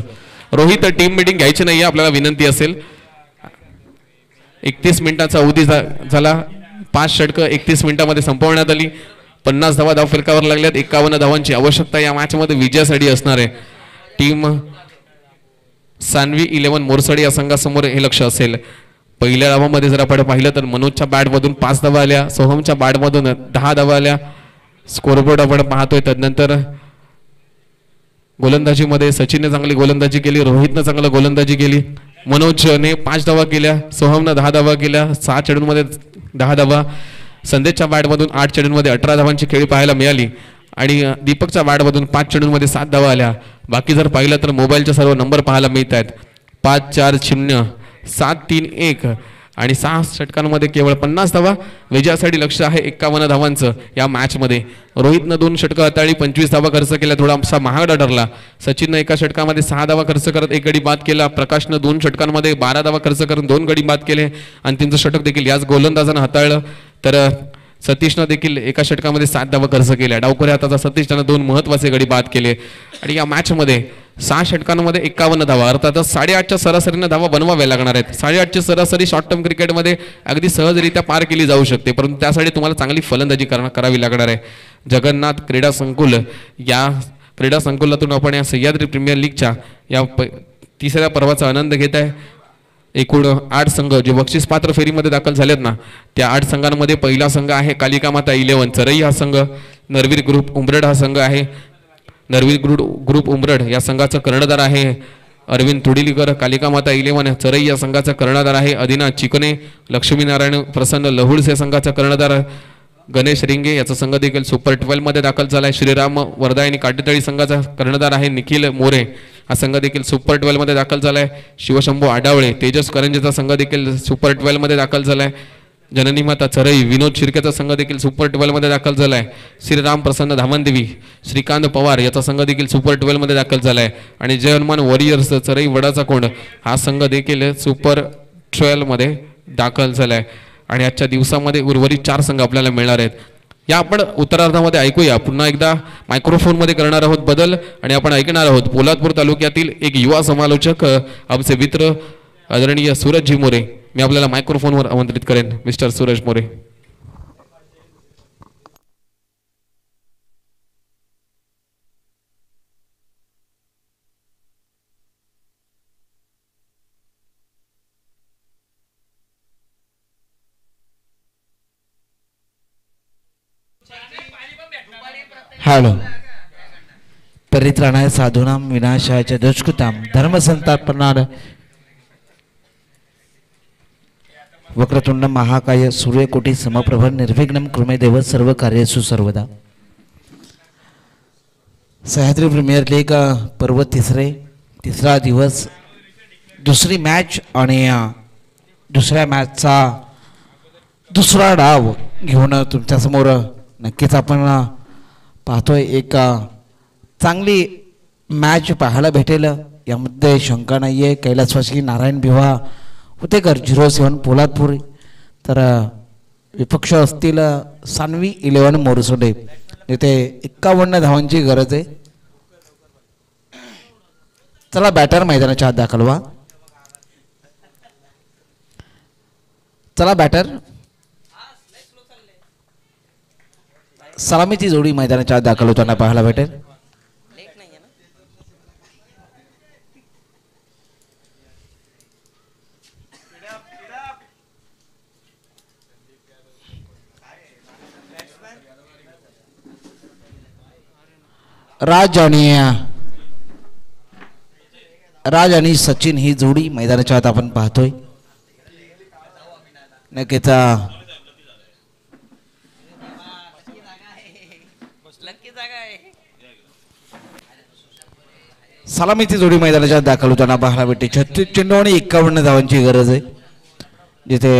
रोहित टीम मीटिंग घ्यायची नाही, आपल्याला विनंती असेल. 31 मिनिटाचा अवधी झाला. 5 षटकं 31 मिनिटांमध्ये संपवण्यात आली. 50 धावा धावफलकावर लागल्यात. 51 धावांची आवश्यकता या मॅच मध्ये विजयासाठी असणार आहे. टीम सानवी 11 मोरसडे या संघासमोर हे लक्ष असेल. पहिल्या डावामध्ये जर आपण पाहिलं तर मनोजच्या बॅटमधून 5 धावा आल्या, सोहमच्या बॅटमधून 10 धावा आल्या. स्कोरबोर्ड आपण पाहतोय. त्यानंतर गोलंदाजीमध्ये सचिनने चांगली गोलंदाजी केली, रोहितनं चांगली गोलंदाजी केली, मनोजने 5 धावा केल्या, सोहमनं 10 धावा केल्या. 6 चेंडूंमध्ये 10 धावा. संदेशच्या बॅटमधून 8 चेंडूंमध्ये 18 धावांची खेळी पाहायला मिळाली आणि दीपकच्या बॅटमधून 5 चेंडूंमध्ये 7 धावा आल्या. बाकी जर पाहिलं तर मोबाईलचे सर्व नंबर पाहायला मिळत आहेत. 5-4-0 7-3-1 आणि 6 षटकांमध्ये केवळ 50 धावा. विजयासाठी लक्ष आहे 51 धावांचं या मॅच मध्ये. रोहितनं 2 षटकं हाताळली, 25 धावा खर्च केल्या, थोडासा महागडा ठरला. सचिननं एका षटकामध्ये 6 धावा खर्च करत 1 गडी बाद केला. प्रकाशनं 2 षटकांमध्ये 12 धावा खर्च करून 2 गडी बाद केले. अंतिमचं षटक देखील याच गोलंदाजानं हाताळलं. तर सतीशनं देखील एका षटकामध्ये 7 धावा खर्च केल्या. डावखोऱ्या हाताचा सतीश त्यानं 2 महत्त्वाचे गडी बाद केले आणि या मॅच मध्ये 6 षटकांमध्ये 51 धावा, अर्थातच 8.5च्या सरासरीने धावा बनवाव्या लागणार आहेत. 8.5ची सरासरी शॉर्ट टर्म क्रिकेटमध्ये अगदी सहजरित्या पार केली जाऊ शकते, परंतु त्यासाठी तुम्हाला चांगली फलंदाजी करावी लागणार आहे. जगन्नाथ क्रीडा संकुल या क्रीडा संकुलातून आपण या सह्याद्री प्रीमियर लीगच्या या 3ऱ्या पर्वाचा आनंद घेत आहे. एकूण 8 संघ जे बक्षीस पात्र फेरीमध्ये दाखल झालेत ना, त्या 8 संघांमध्ये पहिला संघ आहे कालिका माता 11 चरई हा संघ. नरवीर ग्रुप उमरड हा संघ आहे. नरवीर ग्रुप उमरड या संघाचं कर्णधार आहे अरविंद तुडिलीकर कालिका माता इलेवन चरई या संघाचा कर्णधार आहे. अदिना चिकने लक्ष्मीनारायण प्रसन्न लहुळसे संघाचा कर्णधार. गणेश रिंगे याचा संघ देखील सुपर 12 मध्ये दाखल झाला आहे. श्रीराम वर्धायनी काटेतळी संघाचा कर्णधार आहे. निखिल मोरे हा संघ देखील सुपर 12 मध्ये दाखल झाला आहे. शिवशंभू आडावळे तेजस करंजेचा संघ देखील सुपर 12 मध्ये दाखल झाला आहे. जननी माता चरई विनोद शिर्केचा संघ देखील सुपर 12 मध्ये दाखल झाला आहे. श्रीराम प्रसन्न धामणदेवी श्रीकांत पवार याचा संघ देखील सुपर 12 मध्ये दाखल झाला आहे. आणि जय हनुमान वॉरियर्स चरई वडाचा कोंड हा संघ देखील सुपर 12 मध्ये दाखल झाला आहे. आणि आजच्या दिवसामध्ये उर्वरित 4 संघ आपल्याला मिळणार आहेत. या आपण उत्तरार्धामध्ये ऐकूया. पुन्हा एकदा मायक्रोफोनमध्ये करणार आहोत बदल आणि आपण ऐकणार आहोत पोलादपूर तालुक्यातील एक युवा समालोचक आमचे मित्र आदरणीय सूरजजी मोरे. मी आपल्याला मायक्रोफोनवर आमंत्रित करेन. मिस्टर सूरज मोरे.
हॅलो. परित्राणाय साधूनाम विनाशाय च दुष्कृताम धर्मसंस्थापनाय वक्रतुंड महाकाय सूर्यकोटी समप्रभ निर्विघ्नं कुरु देव सर्व कार्येषु सर्वदा. सह्याद्री प्रीमियर लीग पर्व तिसरा दिवस दुसरी मॅच आणि दुसऱ्या मॅचचा दुसरा डाव घेऊन तुमच्यासमोर नक्कीच आपण पाहतोय. एक चांगली मॅच पाहायला भेटेल यामध्ये शंका नाही आहे. कैलासवासी नारायण भिवा होतेकर 07 पोलादपूर तर विपक्ष असतील सानवी 11 मोरसोडे. इथे 51 धावांची गरज आहे. चला बॅटर मैदानाच्या आत दाखल व्हा. चला बॅटर. सलामीची जोडी मैदानाच्या आत दाखल होताना पाहायला भेटेल. राज आणि सचिन ही जोडी मैदानाच्या आत आपण पाहतोय. नक्कीच सलामीची जोडी मैदानाच्या दाखल होताना पाहायला भेटते. 36 चेंडू आणि 51 धावांची गरज आहे. जिथे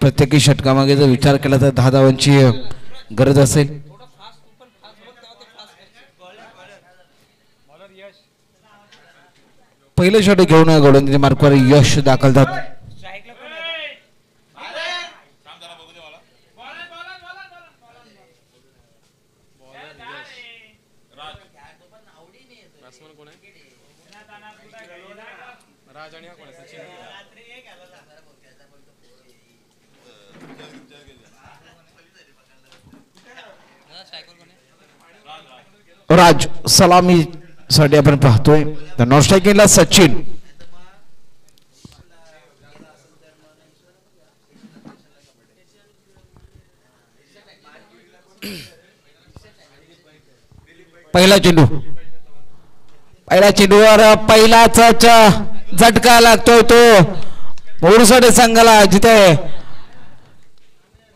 प्रत्येकी षटकामागे जर विचार केला तर 10 धावांची गरज असेल. पहिले षटक घेऊन गोलंदाजी मार्कवर यश दाखलतात. राज सलामी साठी आपण पाहतोय. तर नॉन स्ट्रायकिंगला सचिन. पहिला चेंडूवर पहिलाच झटका लागतोय तो मोरसोडे संघाला. जिथे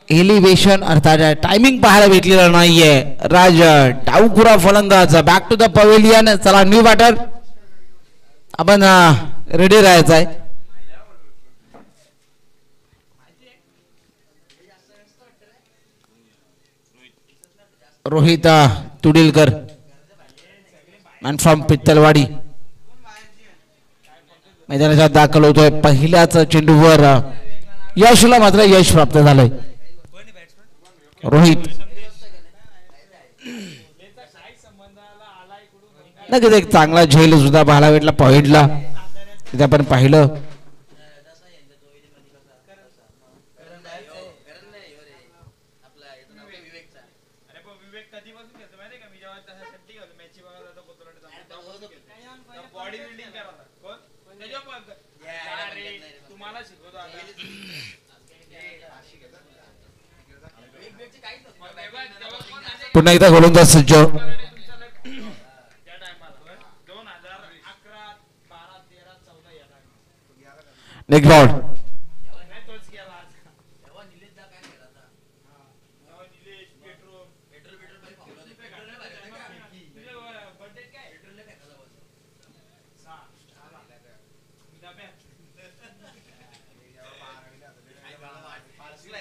एलिव्हेशन अर्थात टायमिंग पाहायला भेटलेला नाहीये. राज डावखुरा फलंदाज बॅक टू द पवेलियन. चला न्यू बॅटर आपण रेडी राहायचं आहे. रोहित तुडिलकर मॅन फ्रॉम पित्तलवाडी मैदानाच्या दाखल होतोय. पहिल्याच चेंडूवर यशला मात्र यश प्राप्त झालंय. रोहित नक्कीच एक चांगला झेल सुद्धा पाहायला भेटला पॉइंटला. तिथे आपण पाहिलं पुन्हा एकदा गोलंदाज सज्ज. नेक्स्ट बॉल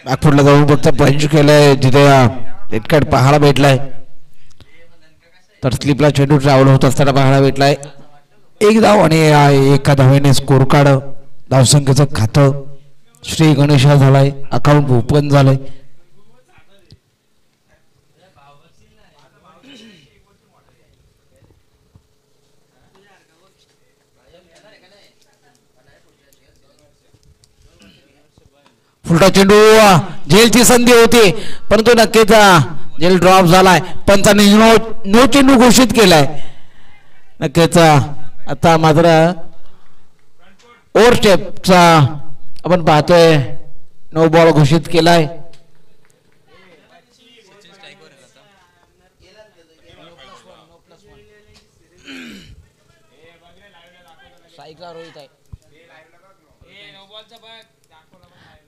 बॅकफुटला जाऊन फक्त पंच केलंय जिथे रेड कार्ड पाहायला भेटलाय तर स्लिपला चेंडू ट्रॅव्हल होत असताना पाहायला भेटलाय एक धाव आणि एका धावेने स्कोर कार्ड धावसंख्येचं खातं श्री गणेश झालाय अकाउंट ओपन झालंय फुलटा चेंडू झेलची संधी होती परंतु नक्कीच झेल ड्रॉप झालाय पंचांनी नो चेंडू घोषित केलाय नक्कीच आता मात्र ओव्हर स्टेपचा आपण पाहतोय नो बॉल घोषित केलाय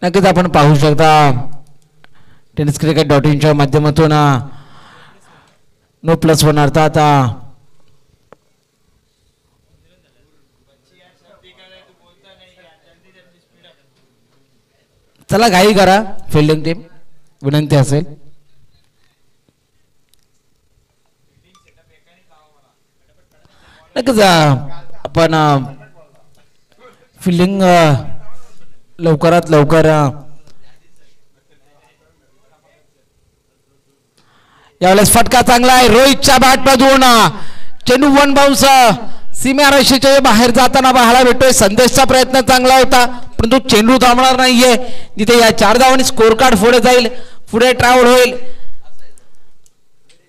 नक्कीच आपण पाहू शकता टेनिस क्रिकेट .in माध्यमातून नो+1 अर्थात चला घाई करा फिल्डिंग टीम विनंती असेल नक्कीच आपण फिल्डिंग लवकरात लवकर यावेळेस फटका चांगला आहे रोहितच्या बॅटमधून चेंडू वन बाउन्स सीमारेषेच्या बाहेर जाताना पाहायला भेटतोय संदेशचा प्रयत्न चांगला होता परंतु चेंडू थांबणार नाहीये जिथे या 4 धावांनी स्कोर कार्ड पुढे जाईल पुढे ट्रॅव्हल होईल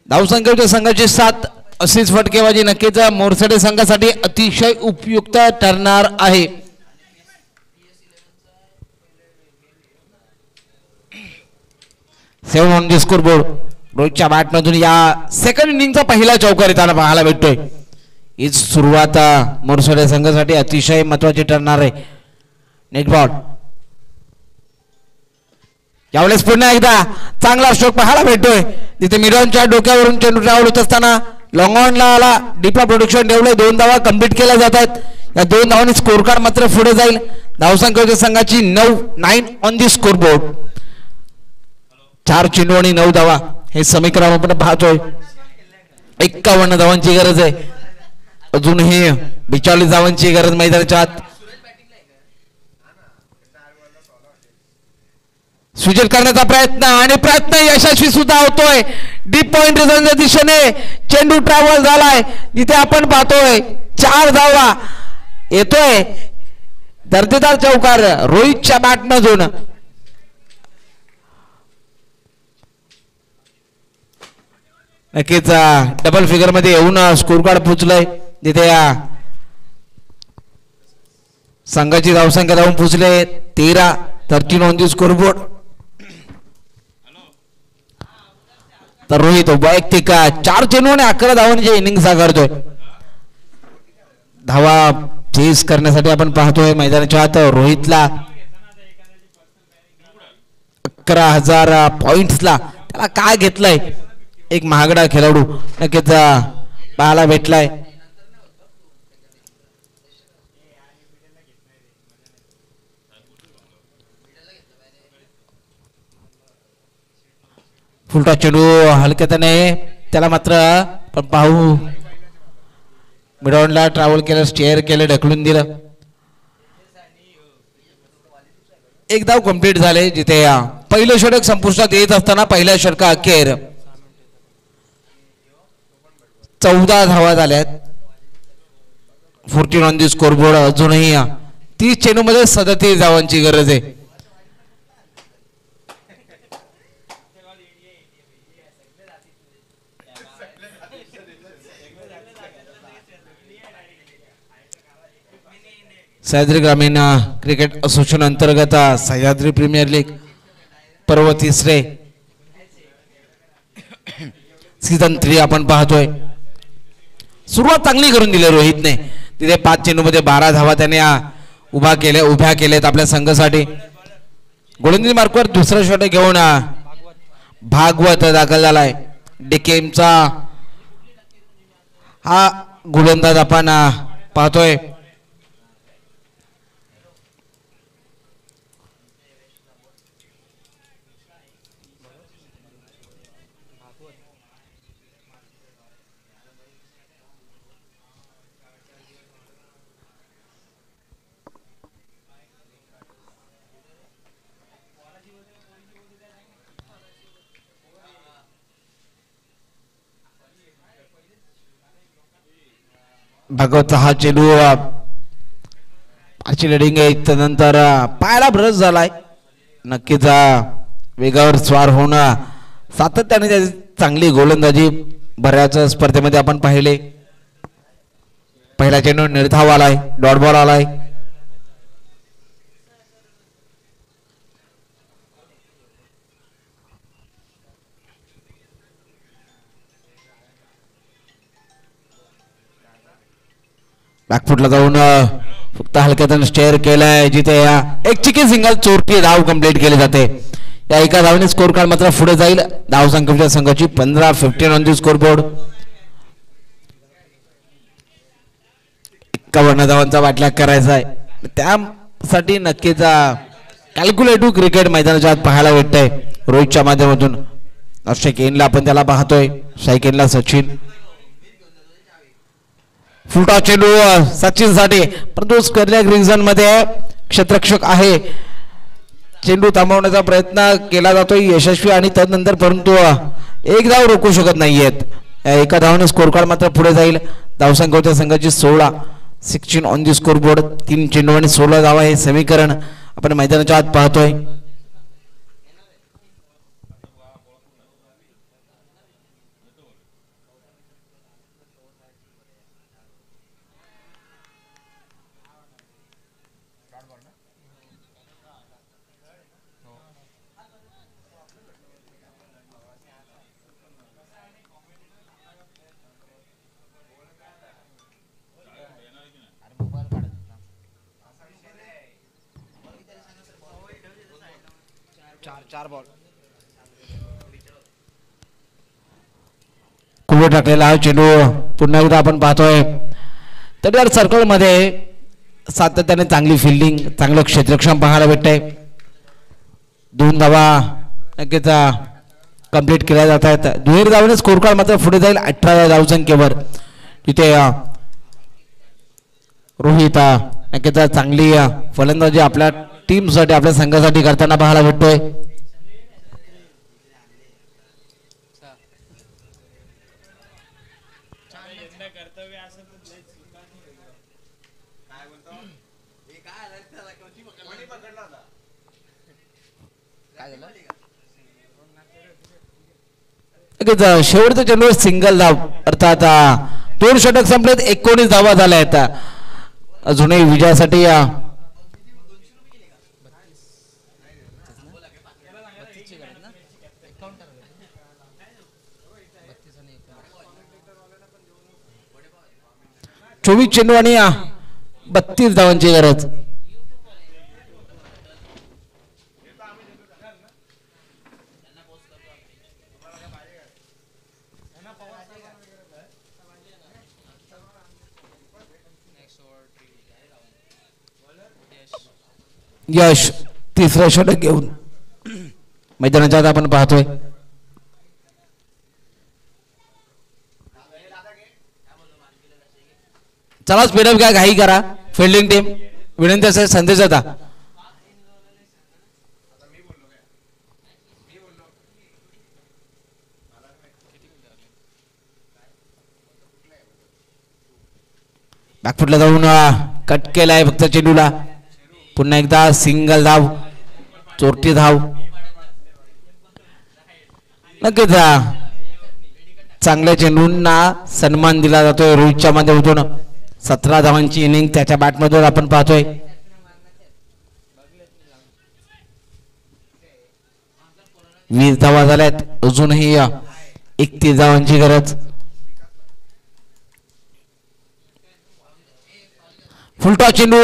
धावसंख्येच्या संघाची 7 अशीच फटकेबाजी नक्कीच मोरसेडे संघासाठी अतिशय उपयुक्त ठरणार आहे 7 ऑन द स्कोर बोर्ड रोहितच्या बॅटमधून या सेकंड इनिंगचा पहिला चौकार येताना पाहायला भेटतोय हीच सुरुवात मोरसेडे संघासाठी अतिशय महत्वाची ठरणार आहे नेक्स्ट बॉल यावेळेस पुन्हा एकदा चांगला स्ट्रोक पाहायला भेटतोय तिथे मिडॉनच्या डोक्यावरून चेंडू ट्रॅव्हल होत असताना लॉंग ऑनला आला डीपला प्रोडक्शन ठेवलंय 2 धावा कंप्लीट केल्या जातात या 2 धावांनी स्कोर कार्ड मात्र पुढे जाईल धावसंख्येच्या संघाची 9 ऑन दी स्कोर बोर्ड 4 चेंडू आणि 9 धावा हे समीकरण आपण पाहतोय 51 धावांची गरज आहे अजूनही 42 धावांची गरज मैदानाच्या आत स्विच करण्याचा प्रयत्न आणि प्रयत्न यशस्वी सुद्धा होतोय डीप पॉइंट रिझनच्या दिशेने चेंडू ट्रॅव्हल झालाय जिथे आपण पाहतोय 4 धावा येतोय दर्जेदार चौकार रोहितच्या बॅटमधून नक्कीच डबल फिगर मध्ये येऊन स्कोर कार्ड पोहोचलंय जिथे या संघाची धावसंख्या धावून पोहोचले 13 ऑन दी स्कोर बोर्ड तर रोहित वैयक्तिक 4 चेंडू आणि 11 धावांची इनिंग साकारतोय धावा चेस करण्यासाठी आपण पाहतोय मैदानाच्या आत रोहितला 11,000 पॉइंट्सला त्याला काय घेतलंय एक महागडा खेळाडू नक्कीच पाहायला भेटलाय फुलटा चेंडू हलक्याने त्याला मात्र पण पाहू मिडॉनला ट्रॅव्हल केलं स्टेअर केलं ढकलून दिलं एक धाव कंप्लीट झाले जिथे पहिलं षटक संपुष्टात येत असताना पहिल्या षटका अखेर 14 धावा झाल्यात 14 ऑन दी स्कोर बोर्ड अजूनही 30 चेंडू मध्ये 37 धावांची गरज आहे सह्याद्री ग्रामीण क्रिकेट असोसिएशन अंतर्गत सह्याद्री प्रीमियर लीग पर्व 3 सीझन 3 आपण पाहतोय सुरुवात चांगली करून दिली रोहितने तिथे 5 चेंडू मध्ये 12 धावा त्याने उभ्या केलेत आपल्या संघासाठी. गोलंदाजी मार्कवर दुसरा शॉट घेऊन भागवत दाखल झालाय. डिकेमचा हा गोलंदाज आपण पाहतोय. भागवत हा चेंडू लिडिंग आहे. त्यानंतर पायाला ब्रश झालाय. नक्कीच वेगावर स्वार होणं सातत्याने त्याची चांगली गोलंदाजी बऱ्याच स्पर्धेमध्ये आपण पाहिले. पहिला चेंडू निर्धाव आलाय. डॉट बॉल आलाय. बॅकफुटला जाऊन फक्त हलक्यातून स्टेअर केलाय. जिथे एक चिकी सिंगल चोरटी धाव कंप्लीट केली जाते. या एका धावने स्कोर कार्ड मात्र पुढे जाईल. धाव संख्येच्या संघाची 15-15 ऑन दी स्कोर बोर्ड. 51 धावांचा वाटल्या करायचा आहे. त्यासाठी नक्कीच कॅल्क्युलेटिव्ह क्रिकेट मैदानाच्या आत पाहायला भेटतंय रोहितच्या माध्यमातून. अक्षय एनला आपण त्याला पाहतोय. शाईक एनला सचिन. फुलटॉस चेंडू सचिन साठी, परंतु स्क्वेअर रिजन मध्ये क्षेत्ररक्षक आहे. चेंडू थांबवण्याचा प्रयत्न केला जातोय यशस्वी आणि तदनंतर परंतु एक धाव रोखू शकत नाहीयेत. एका धावाने स्कोर कार्ड मात्र पुढे जाईल. धावसंख्या होत्या संघाची 16 ऑन दी स्कोर बोर्ड. 3 चेंडू आणि 16 धावा हे समीकरण आपण मैदानाच्या आत पाहतोय. चार बॉल कुठे टाकलेला हा चेंडू पुन्हा एकदा आपण पाहतोय. तर सर्कल मध्ये सातत्याने चांगली फिल्डिंग, चांगलं क्षेत्ररक्षण पाहायला भेटतंय. 2 धावा नक्कीच कंप्लीट केल्या जात आहेत. दुहेरी धावाने स्कोर कार्ड मात्र पुढे जाईल 18 धावसंख्येवर. तिथे रोहित नक्कीच चांगली फलंदाजी आपल्या टीम साठी, आपल्या संघासाठी करताना पाहायला भेटतोय. शेवटचा चेंडू सिंगल धाव, अर्थात 2 षटक संपलेत. 19 धावा झाल्या आहेत. अजूनही विजयासाठी चोवीस चेंडू आणि 32 धावांची गरज. यश तिसरा षटक घेऊन मैदानाच्या आत आपण पाहतोय. चला स्पीडअप घ्या, घाई करा. फिल्डिंग टीम विनंती असेल संदेश आता. बॅकफुटला जाऊन कट केलाय फक्त चेंडूला. पुन्हा एकदा सिंगल धाव, चोरटी धाव. नक्कीच चांगल्या चेंडूंना सन्मान दिला जातोय रोहितच्या माध्यमातून. 17 धावांची इनिंग त्याच्या बॅटमधून आपण पाहतोय. वीस धावा झाल्यात. अजूनही 31 धावांची गरज. फुलटॉस चेंडू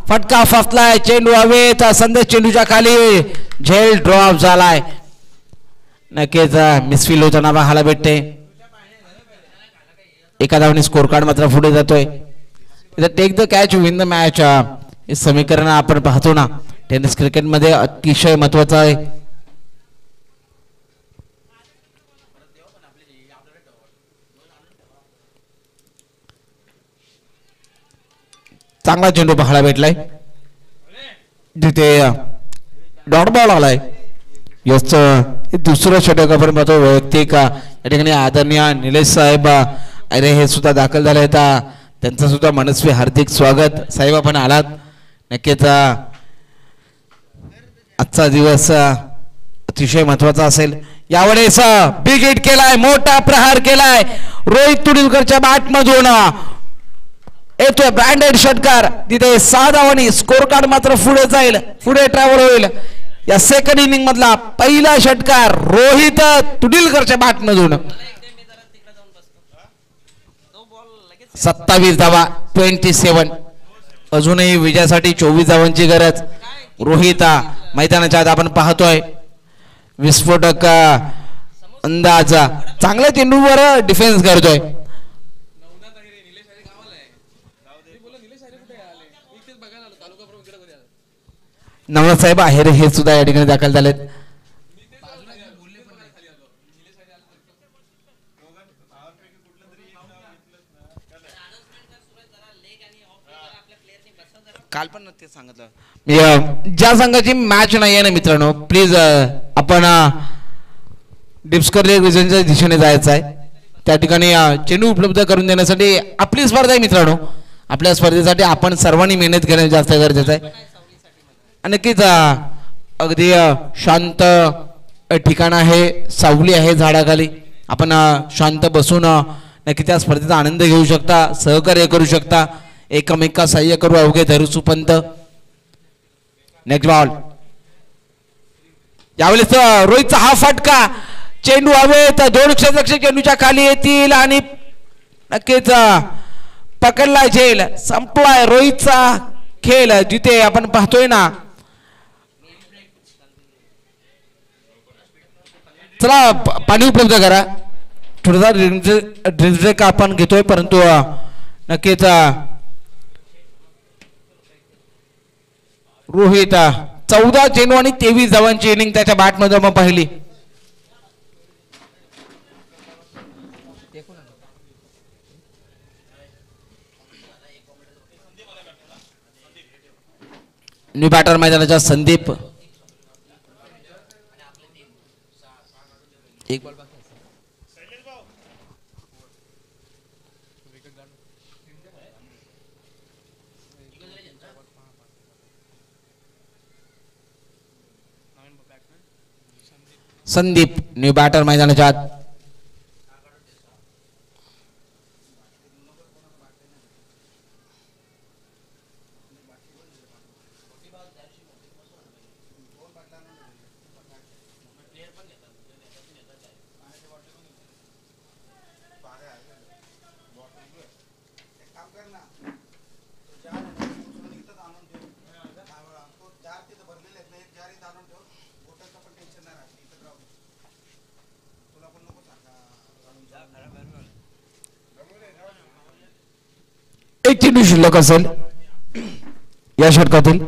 फटका फसलाय, चेंडू हवेत, संदेश चेंडूच्या खाली, झेल ड्रॉप झालाय. नक्कीच मिसफील होताना पाहायला भेटते. एका धावने स्कोर कार्ड मात्र पुढे जातोय. Take the catch win the match हे समीकरण आपण पाहतो ना, टेनिस क्रिकेट मध्ये अतिशय महत्वाचं आहे. चांगला चेंडू पाहायला भेटलाय, जिथे डॉट बॉल आलाय. यस दुसरं षटक आपण पाहतो वैयक्तिक. या ठिकाणी आदरणीय निलेश साहेब अरे हे सुद्धा दाखल झाले आहेत, त्यांचं सुद्धा मनस्वी हार्दिक स्वागत. साहेब आपण आलात. नक्कीच आजचा दिवस अतिशय महत्वाचा असेल. यावेळेस बिग हिट केलाय, मोठा प्रहार केलाय रोहित तुडीलकरच्या बॅट मधून. येतोय ब्रँडेड षटकार, तिथे 6 धावांनी स्कोर कार्ड मात्र पुढे जाईल, पुढे ट्रॅव्हल होईल. या सेकंड इनिंग मधला पहिला षटकार रोहित तुडीलकरच्या बॅट मधून. 27 धावा 27. अजूनही विजयासाठी 24 धावांची गरज. रोहित मैदानाच्या आत आपण पाहतोय विस्फोटक अंदाज, चांगल्या चेंडूवर डिफेन्स करतोय. नवनाथ साहेब आहेर हे सुद्धा या ठिकाणी दाखल झालेत. काल पण ते सांगितलं मी, ज्या संघाची मॅच नाही आहे ना मित्रांनो, प्लीज आपण डिस्कर रिजनच्या दिशेने जायचं आहे. त्या ठिकाणी चेंडू उपलब्ध करून देण्यासाठी आपली स्पर्धा आहे मित्रांनो. आपल्या स्पर्धेसाठी आपण सर्वांनी मेहनत घेणं जास्त गरजेचं आहे. नक्कीच अगदी शांत ठिकाण आहे, सावली आहे झाडाखाली. आपण शांत बसून नक्की त्या स्पर्धेचा आनंद घेऊ शकता, सहकार्य करू शकता, एकमेका सहाय्य करू अवघे धरू सुपंत. Next ball. यावेळेस रोहितचा हा फटका, चेंडू हवेत, 2 क्षेत्ररक्षक चेंडूच्या खाली येतील आणि नक्कीच पकडला झेल. संपलाय रोहितचा खेळ. जिथे आपण पाहतोय ना, चला पाणी उपलब्ध करा. थोडासा ड्रिंक ब्रेक आपण घेतोय, परंतु नक्कीच रोहित 14 चेंडू आणि 23 धावांची इनिंग त्याच्या बॅटमध्ये आपण पाहिली. न्यू बॅटर मैदानाचा संदीप. एक बॉल बाकी संदीप न्यू बॅटर मैदानाच्या आत. एक चेंडू शिल्लक असेल या षटकातील.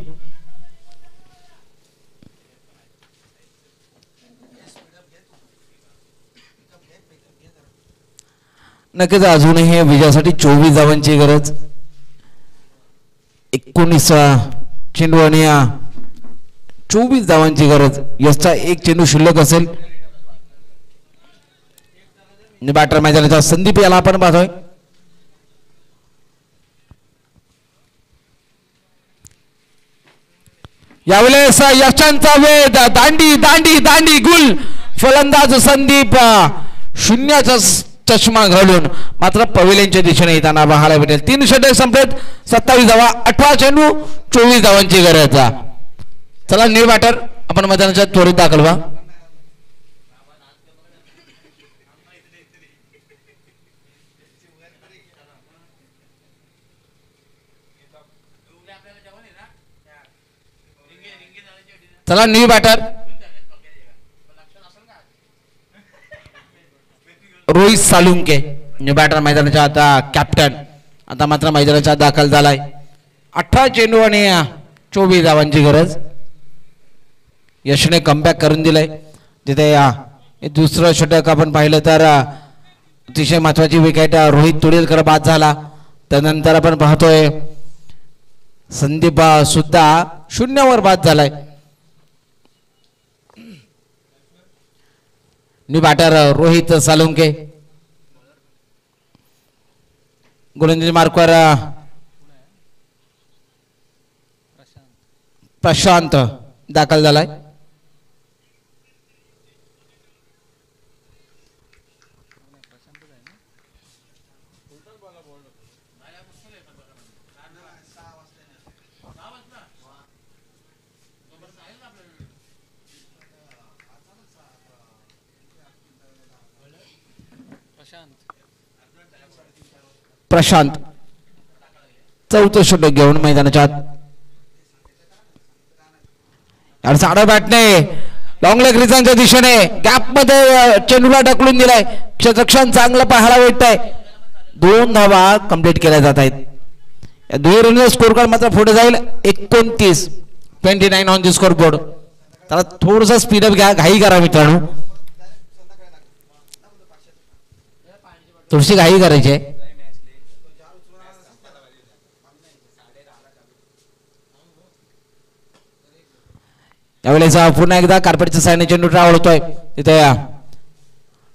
नक्कीच अजूनही विजयासाठी 24 धावांची गरज. 19 चेंडू आणि 24 धावांची गरज. यशचा एक चेंडू शिल्लक असेल. बॅटर मैदानाचा संदीप याला आपण पाहतोय. यावेळेस यशांचा वेध, दांडी दांडी दांडी गुल. फलंदाज संदीप शून्याचा चष्मा घालून मात्र पवेलियनच्या दिशेने येताना पाहायला भेटेल. 3 षटक संपलेत. 27 धावा, 18 चेंडू, 24 धावांची गरज. चला न्यू बॅटर आपण मैदानाच्या त्वरित दाखल व्हा. चला new batter Rohit Salunke new batter मैदानाच्या आता कॅप्टन आता मात्र मैदानाच्या दाखल झालाय. 18 चेंडू आणि 24 धावांची गरज. यशने कमबॅक करून दिलंय. जिथे दुसरं षटक आपण पाहिलं तर अतिशय महत्वाची विकेट रोहित तुडेलकर बाद झाला. त्यानंतर आपण पाहतोय संदीप सुद्धा 0वर बाद झालाय. न्यू बॅटर रोहित सालुंके गोलंदाजी मार्कवर प्रशांत दाखल झालाय. प्रशांत चौथं षटक घेऊन मैदानाच्या साडा बॅटने लॉंग लेग रिझनच्या दिशेने गॅप मध्ये चेंडूला ढकलून दिलाय. क्षेत्ररक्षण चांगलं पाहायला भेटतंय. 2 धावा कंप्लीट केल्या जात आहेत. या दोन्ही रनचा स्कोर कार्ड मात्र पुढे जाईल. 29 ऑन दी स्कोर बोर्ड. त्याला थोडस स्पीडअप घ्या, घाई करा मित्रांनो, थोडीशी घाई करायची आहे. यावेळेस पुन्हा एकदा कार्पेटच्या साईडने चेंडू ट्रॅव्हल होतोय. तिथे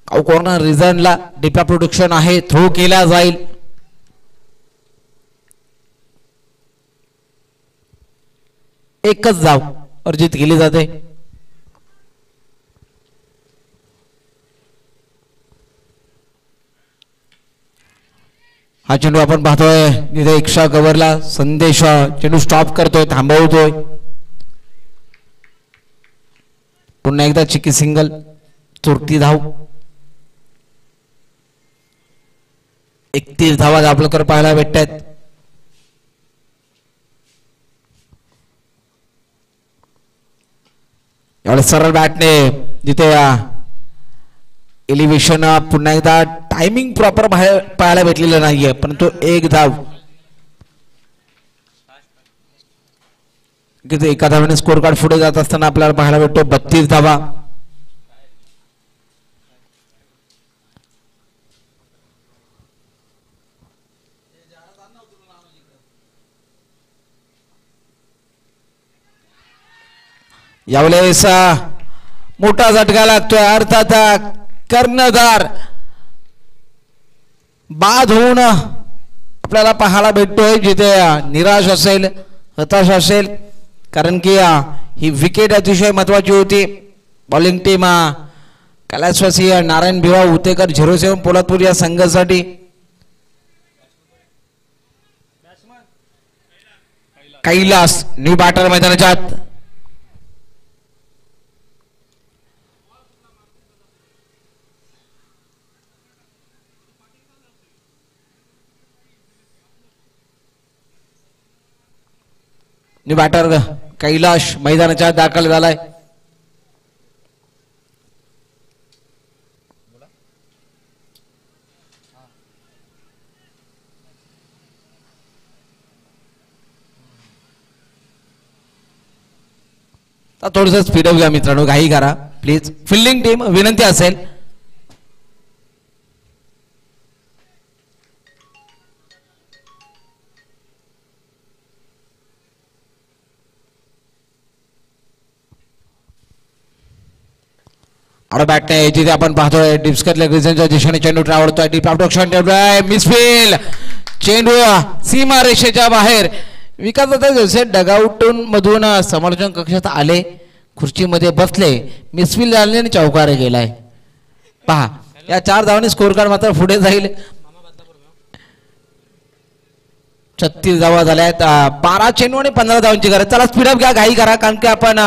कॉर्नर रिझनला डिपा प्रोडक्शन आहे, थ्रो केला जाईल. एकच धाव अर्जित केली जाते. हा चेंडू आपण पाहतोय तिथे एक्स्ट्रा कव्हरला संदेश चेंडू स्टॉप करतोय, थांबवतोय. पुन्हा एकदा चिकी सिंगल, चोरती धाव. 31 धावा आपल्याकडे पाहायला भेटतात. एवढ्या सरळ बॅटने जिथे एलिव्हेशन पुन्हा एकदा टायमिंग प्रॉपर पाहायला भेटलेलं नाहीये, परंतु 1 धाव एका धावाने स्कोर कार्ड पुढे जात असताना आपल्याला पाहायला भेटतो. 32 धावा. यावेळेस मोठा झटका लागतोय. अर्थात कर्णधार बाद होऊन आपल्याला पाहायला भेटतोय, जिथे निराश असेल, हताश असेल, कारण की ही विकेट अतिशय महत्वाची होती. बॉलिंग टीम कैलासवासी नारायण भिवा उतेकर 07 पोलादपूर या संघासाठी. कैलास न्यू बॅटर मैदानाच्या आत. न्यू बॅटर कैलाश मैदानाच्या दाखल झालाय. थोडस स्पीडअप घ्या मित्रांनो, घाई करा प्लीज. फिल्डिंग टीम विनंती असेल. बॅटने जिथे आपण पाहतोय डिस्कटल्या ग्रिझनच्या दिशेने चेंडू ट्रॅव्हल होतोय. डीप ऑप्शन ठेवलाय, मिसफील. चेंडू सीमा रेषेच्या बाहेर. विकास आता जसे डगआउटून मधून समर्थन कक्षात आले, खुर्चीमध्ये बसले, मिसफील झाले आणि चौकार गेलाय. पहा या 4 धावांनी स्कोर कार्ड मात्र पुढे जाईल. 36 धावा झाल्यात. 12 चेंडू आणि 15 धावांची गरज. चला स्पीडअप घ्या, घाई करा, कारण की आपण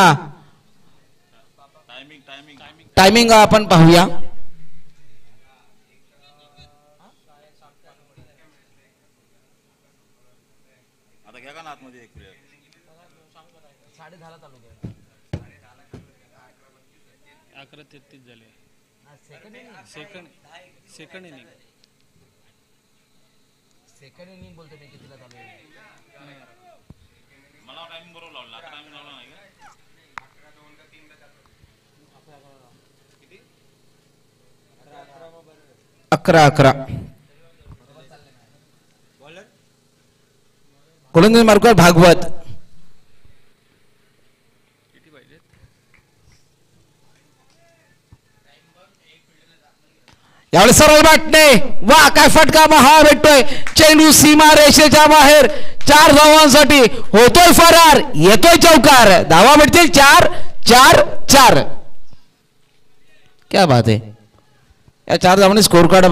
टायमिंग आपण पाहूया.
आता घ्या का ना आतमध्ये एक प्लेयर.
10:30 चालू
11:33 झाले. सेकंड इनिंग
बोलतो मी कितीला चालू आहे.
मला टायमिंग बरोबर लावला, आता टायमिंग लावला नाही का?
11-11 गोलंदाज मार्कवर भागवत. यावेळी सरळ बाटणे, वा काय फटका महा भेटतोय. चेंडू सीमा रेषेच्या बाहेर. 4 धावांसाठी होतोय फरार, येतोय चौकार. धावा भेटतील 4-4-4. क्या बात आहे. या 4 धावांनी स्कोर कार्ड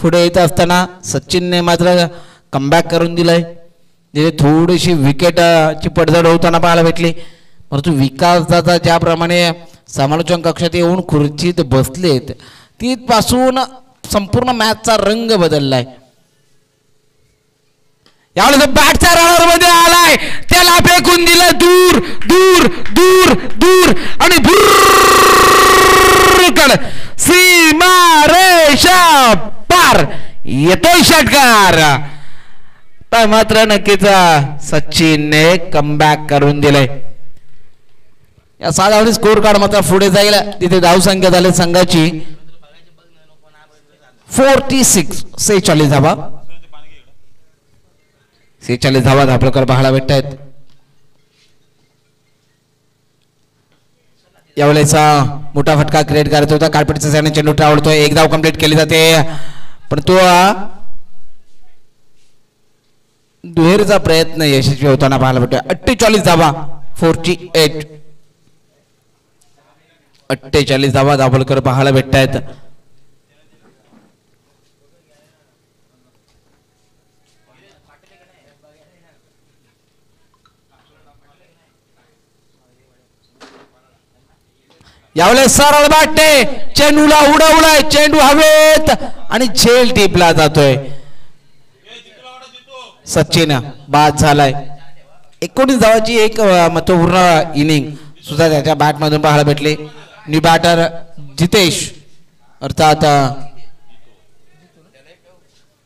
पुढे येत असताना सचिनने मात्र कमबॅक करून दिलाय. तिथे थोडीशी विकेटची पडझड होताना पाहायला भेटली. परंतु विकास दादा ज्याप्रमाणे समालोचन कक्षात येऊन खुर्चीत बसलेत तिथपासून संपूर्ण मॅचचा रंग बदललाय. यावेळेस बॅटच्या रनर मध्ये आलाय, त्याला फेकून दिलं दूर दूर दूर दूर आणि दूर सीमा रेषा पार. येतोय षटकार. तर मात्र नक्कीच सचिनने कमबॅक करून दिलंय. या 6 धावांनी स्कोर कार्ड मात्र पुढे जाईल. तिथे धावसंख्या झाली संघाची 46 धावा. 46 धावा धापलकर पाहायला भेटत आहेत. यावेळेचा मोठा फटका क्रिएट करत होता. कार्पेटचा साईडने चेंडू आवडतोय. 1 धाव कंप्लीट केली जाते, पण तो दुहेरीचा प्रयत्न यशस्वी होताना पाहायला भेटतोय. 48 धावा 48. 48 धावा धापलकर पाहायला भेटत आहेत. यावेळेस सरळ बाटणे, चेंडूला उडवलाय. चेंडू हवेत आणि झेल टिपला जातोय. सचिन बाद झालाय. 19 धावाची एक महत्वपूर्ण इनिंग सुद्धा त्याच्या बॅट मधून पाहायला भेटली. न्यू बॅटर जितेश अर्थात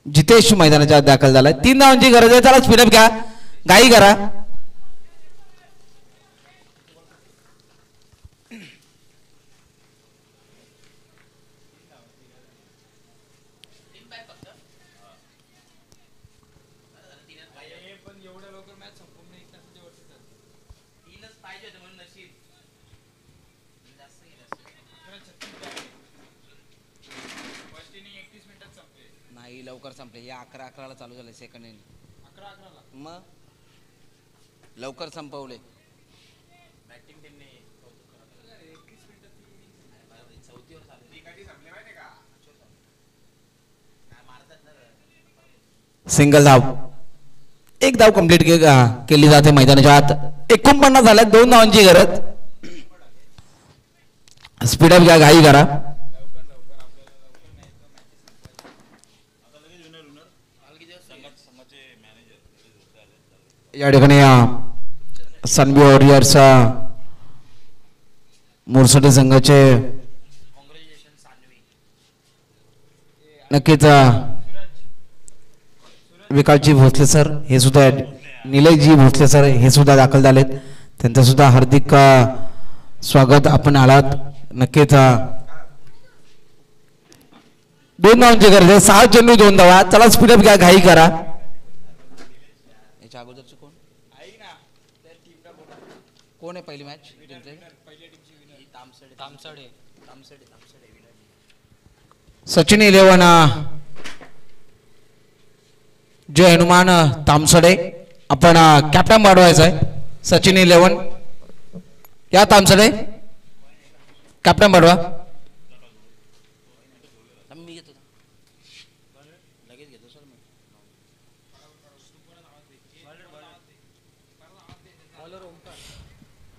जितेश मैदानाच्या दाखल झालाय. 3 धावांची गरज आहे. त्याला स्पीडअप घ्या, घाई करा. नाही लवकर संपले. या 11-11 चालू झाले. सेकंड इनिंग 11-11 मग लवकर संपवले. बॅटिंग टीमने सिंगल धाव. 1 धाव कंप्लीट केली जाते मैदानाच्या आत. 49 झाल्या. 2 धावांची गरज. स्पीडअप घ्या, घाई करा. या ठिकाणी सनबी वॉरियर्स मोरसोटे संघाचे नक्कीच विकासजी भोसले सर हे सुद्धा, निलेशजी भोसले सर हे सुद्धा दाखल झालेत. त्यांचं सुद्धा हार्दिक स्वागत. आपण आलात. नक्कीच 2 धावांची गरज आहे. 6 चेंडू 2 धावा. चला स्पीडअप घ्या, घाई करा. याच्या अगोदरचं कोण आहे पहिली मॅच? सचिन 11 जय हनुमान तामसडे. आपण कॅप्टन वाढवायचं आहे. सचिन 11 या तामसडे कॅप्टन वाढवा.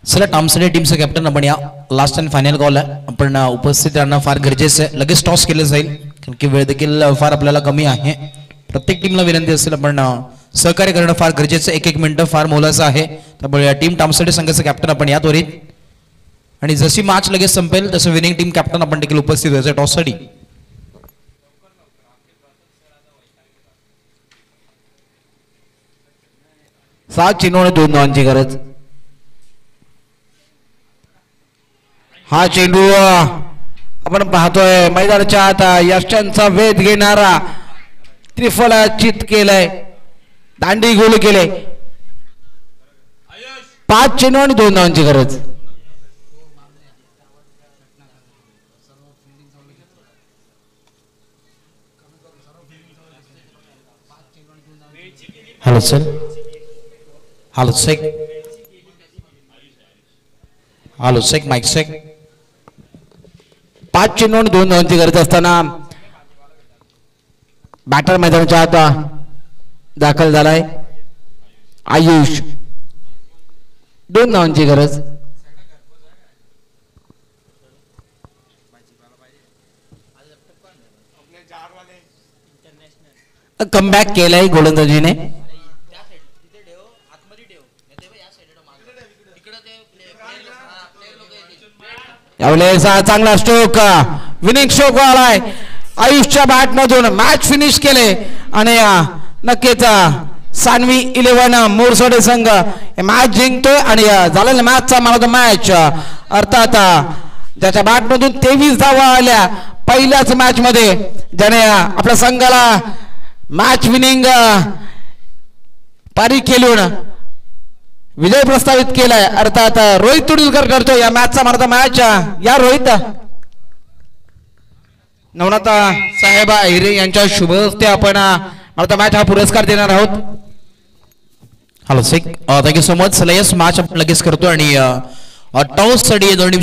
चला तामसडे टीमचं कॅप्टन आपण या. लास्ट अँड फायनल कॉल आहे. आपण उपस्थित राहणं फार गरजेचं आहे. लगेच टॉस केलं जाईल कारण की वेळ देखील फार आपल्याला कमी आहे. प्रत्येक टीमला विनंती असेल आपण सहकार्य करणं फार गरजेचं. 1-1 मिनिटं फार मोलाचं आहे. त्यामुळे टीम तामसडे संघाचं कॅप्टन आपण या त्वरित. आणि जशी मॅच लगेच संपेल तसं विनिंग टीम कॅप्टन आपण देखील उपस्थित व्हायचं टॉससाठी.
सात चेंडू आणि 2 धावांची गरज. हा चेंडू आपण पाहतोय मैदानाच्या आत यष्टांचा वेध घेणारा त्रिफलाचित केलाय, दांडी गोल केले. 5 चेंडू आणि 2 धावांची गरज.
Hello sir. Hello check. Hello check mic check.
5 चेंडू आणि 2 धावांची गरज असताना बॅटर मैदानाच्या आत दाखल झालाय. आयुष 2 धावांची गरज. कमबॅक केलाय गोलंदाजीने. यावेळेस चांगला स्ट्रोक, विनिंग स्ट्रोक आलाय आयुषच्या बॅट मधून. मॅच फिनिश केले आणि नक्कीच सानवी 11 मोरसोडे संघ मॅच जिंकतोय आणि झालेल्या मॅचचा मला तो मॅच अर्थात ज्याच्या बॅट मधून 23 धावा आल्या पहिल्याच मॅच मध्ये, ज्याने आपल्या संघाला मॅच विनिंग पारी खेळून विजय प्रस्तावित केलाय. अर्थात रोहित तुडीलकर करतो या मॅचचा मला मॅच. या रोहित. नवनाथ साहेब हिरे यांच्या शुभ हस्ते आपण मला मॅच हा पुरस्कार देणार आहोत.
Hello check. Thank you so much. चला यस मॅच आपण लगेच करतो आणि टॉस साठी दोन टीम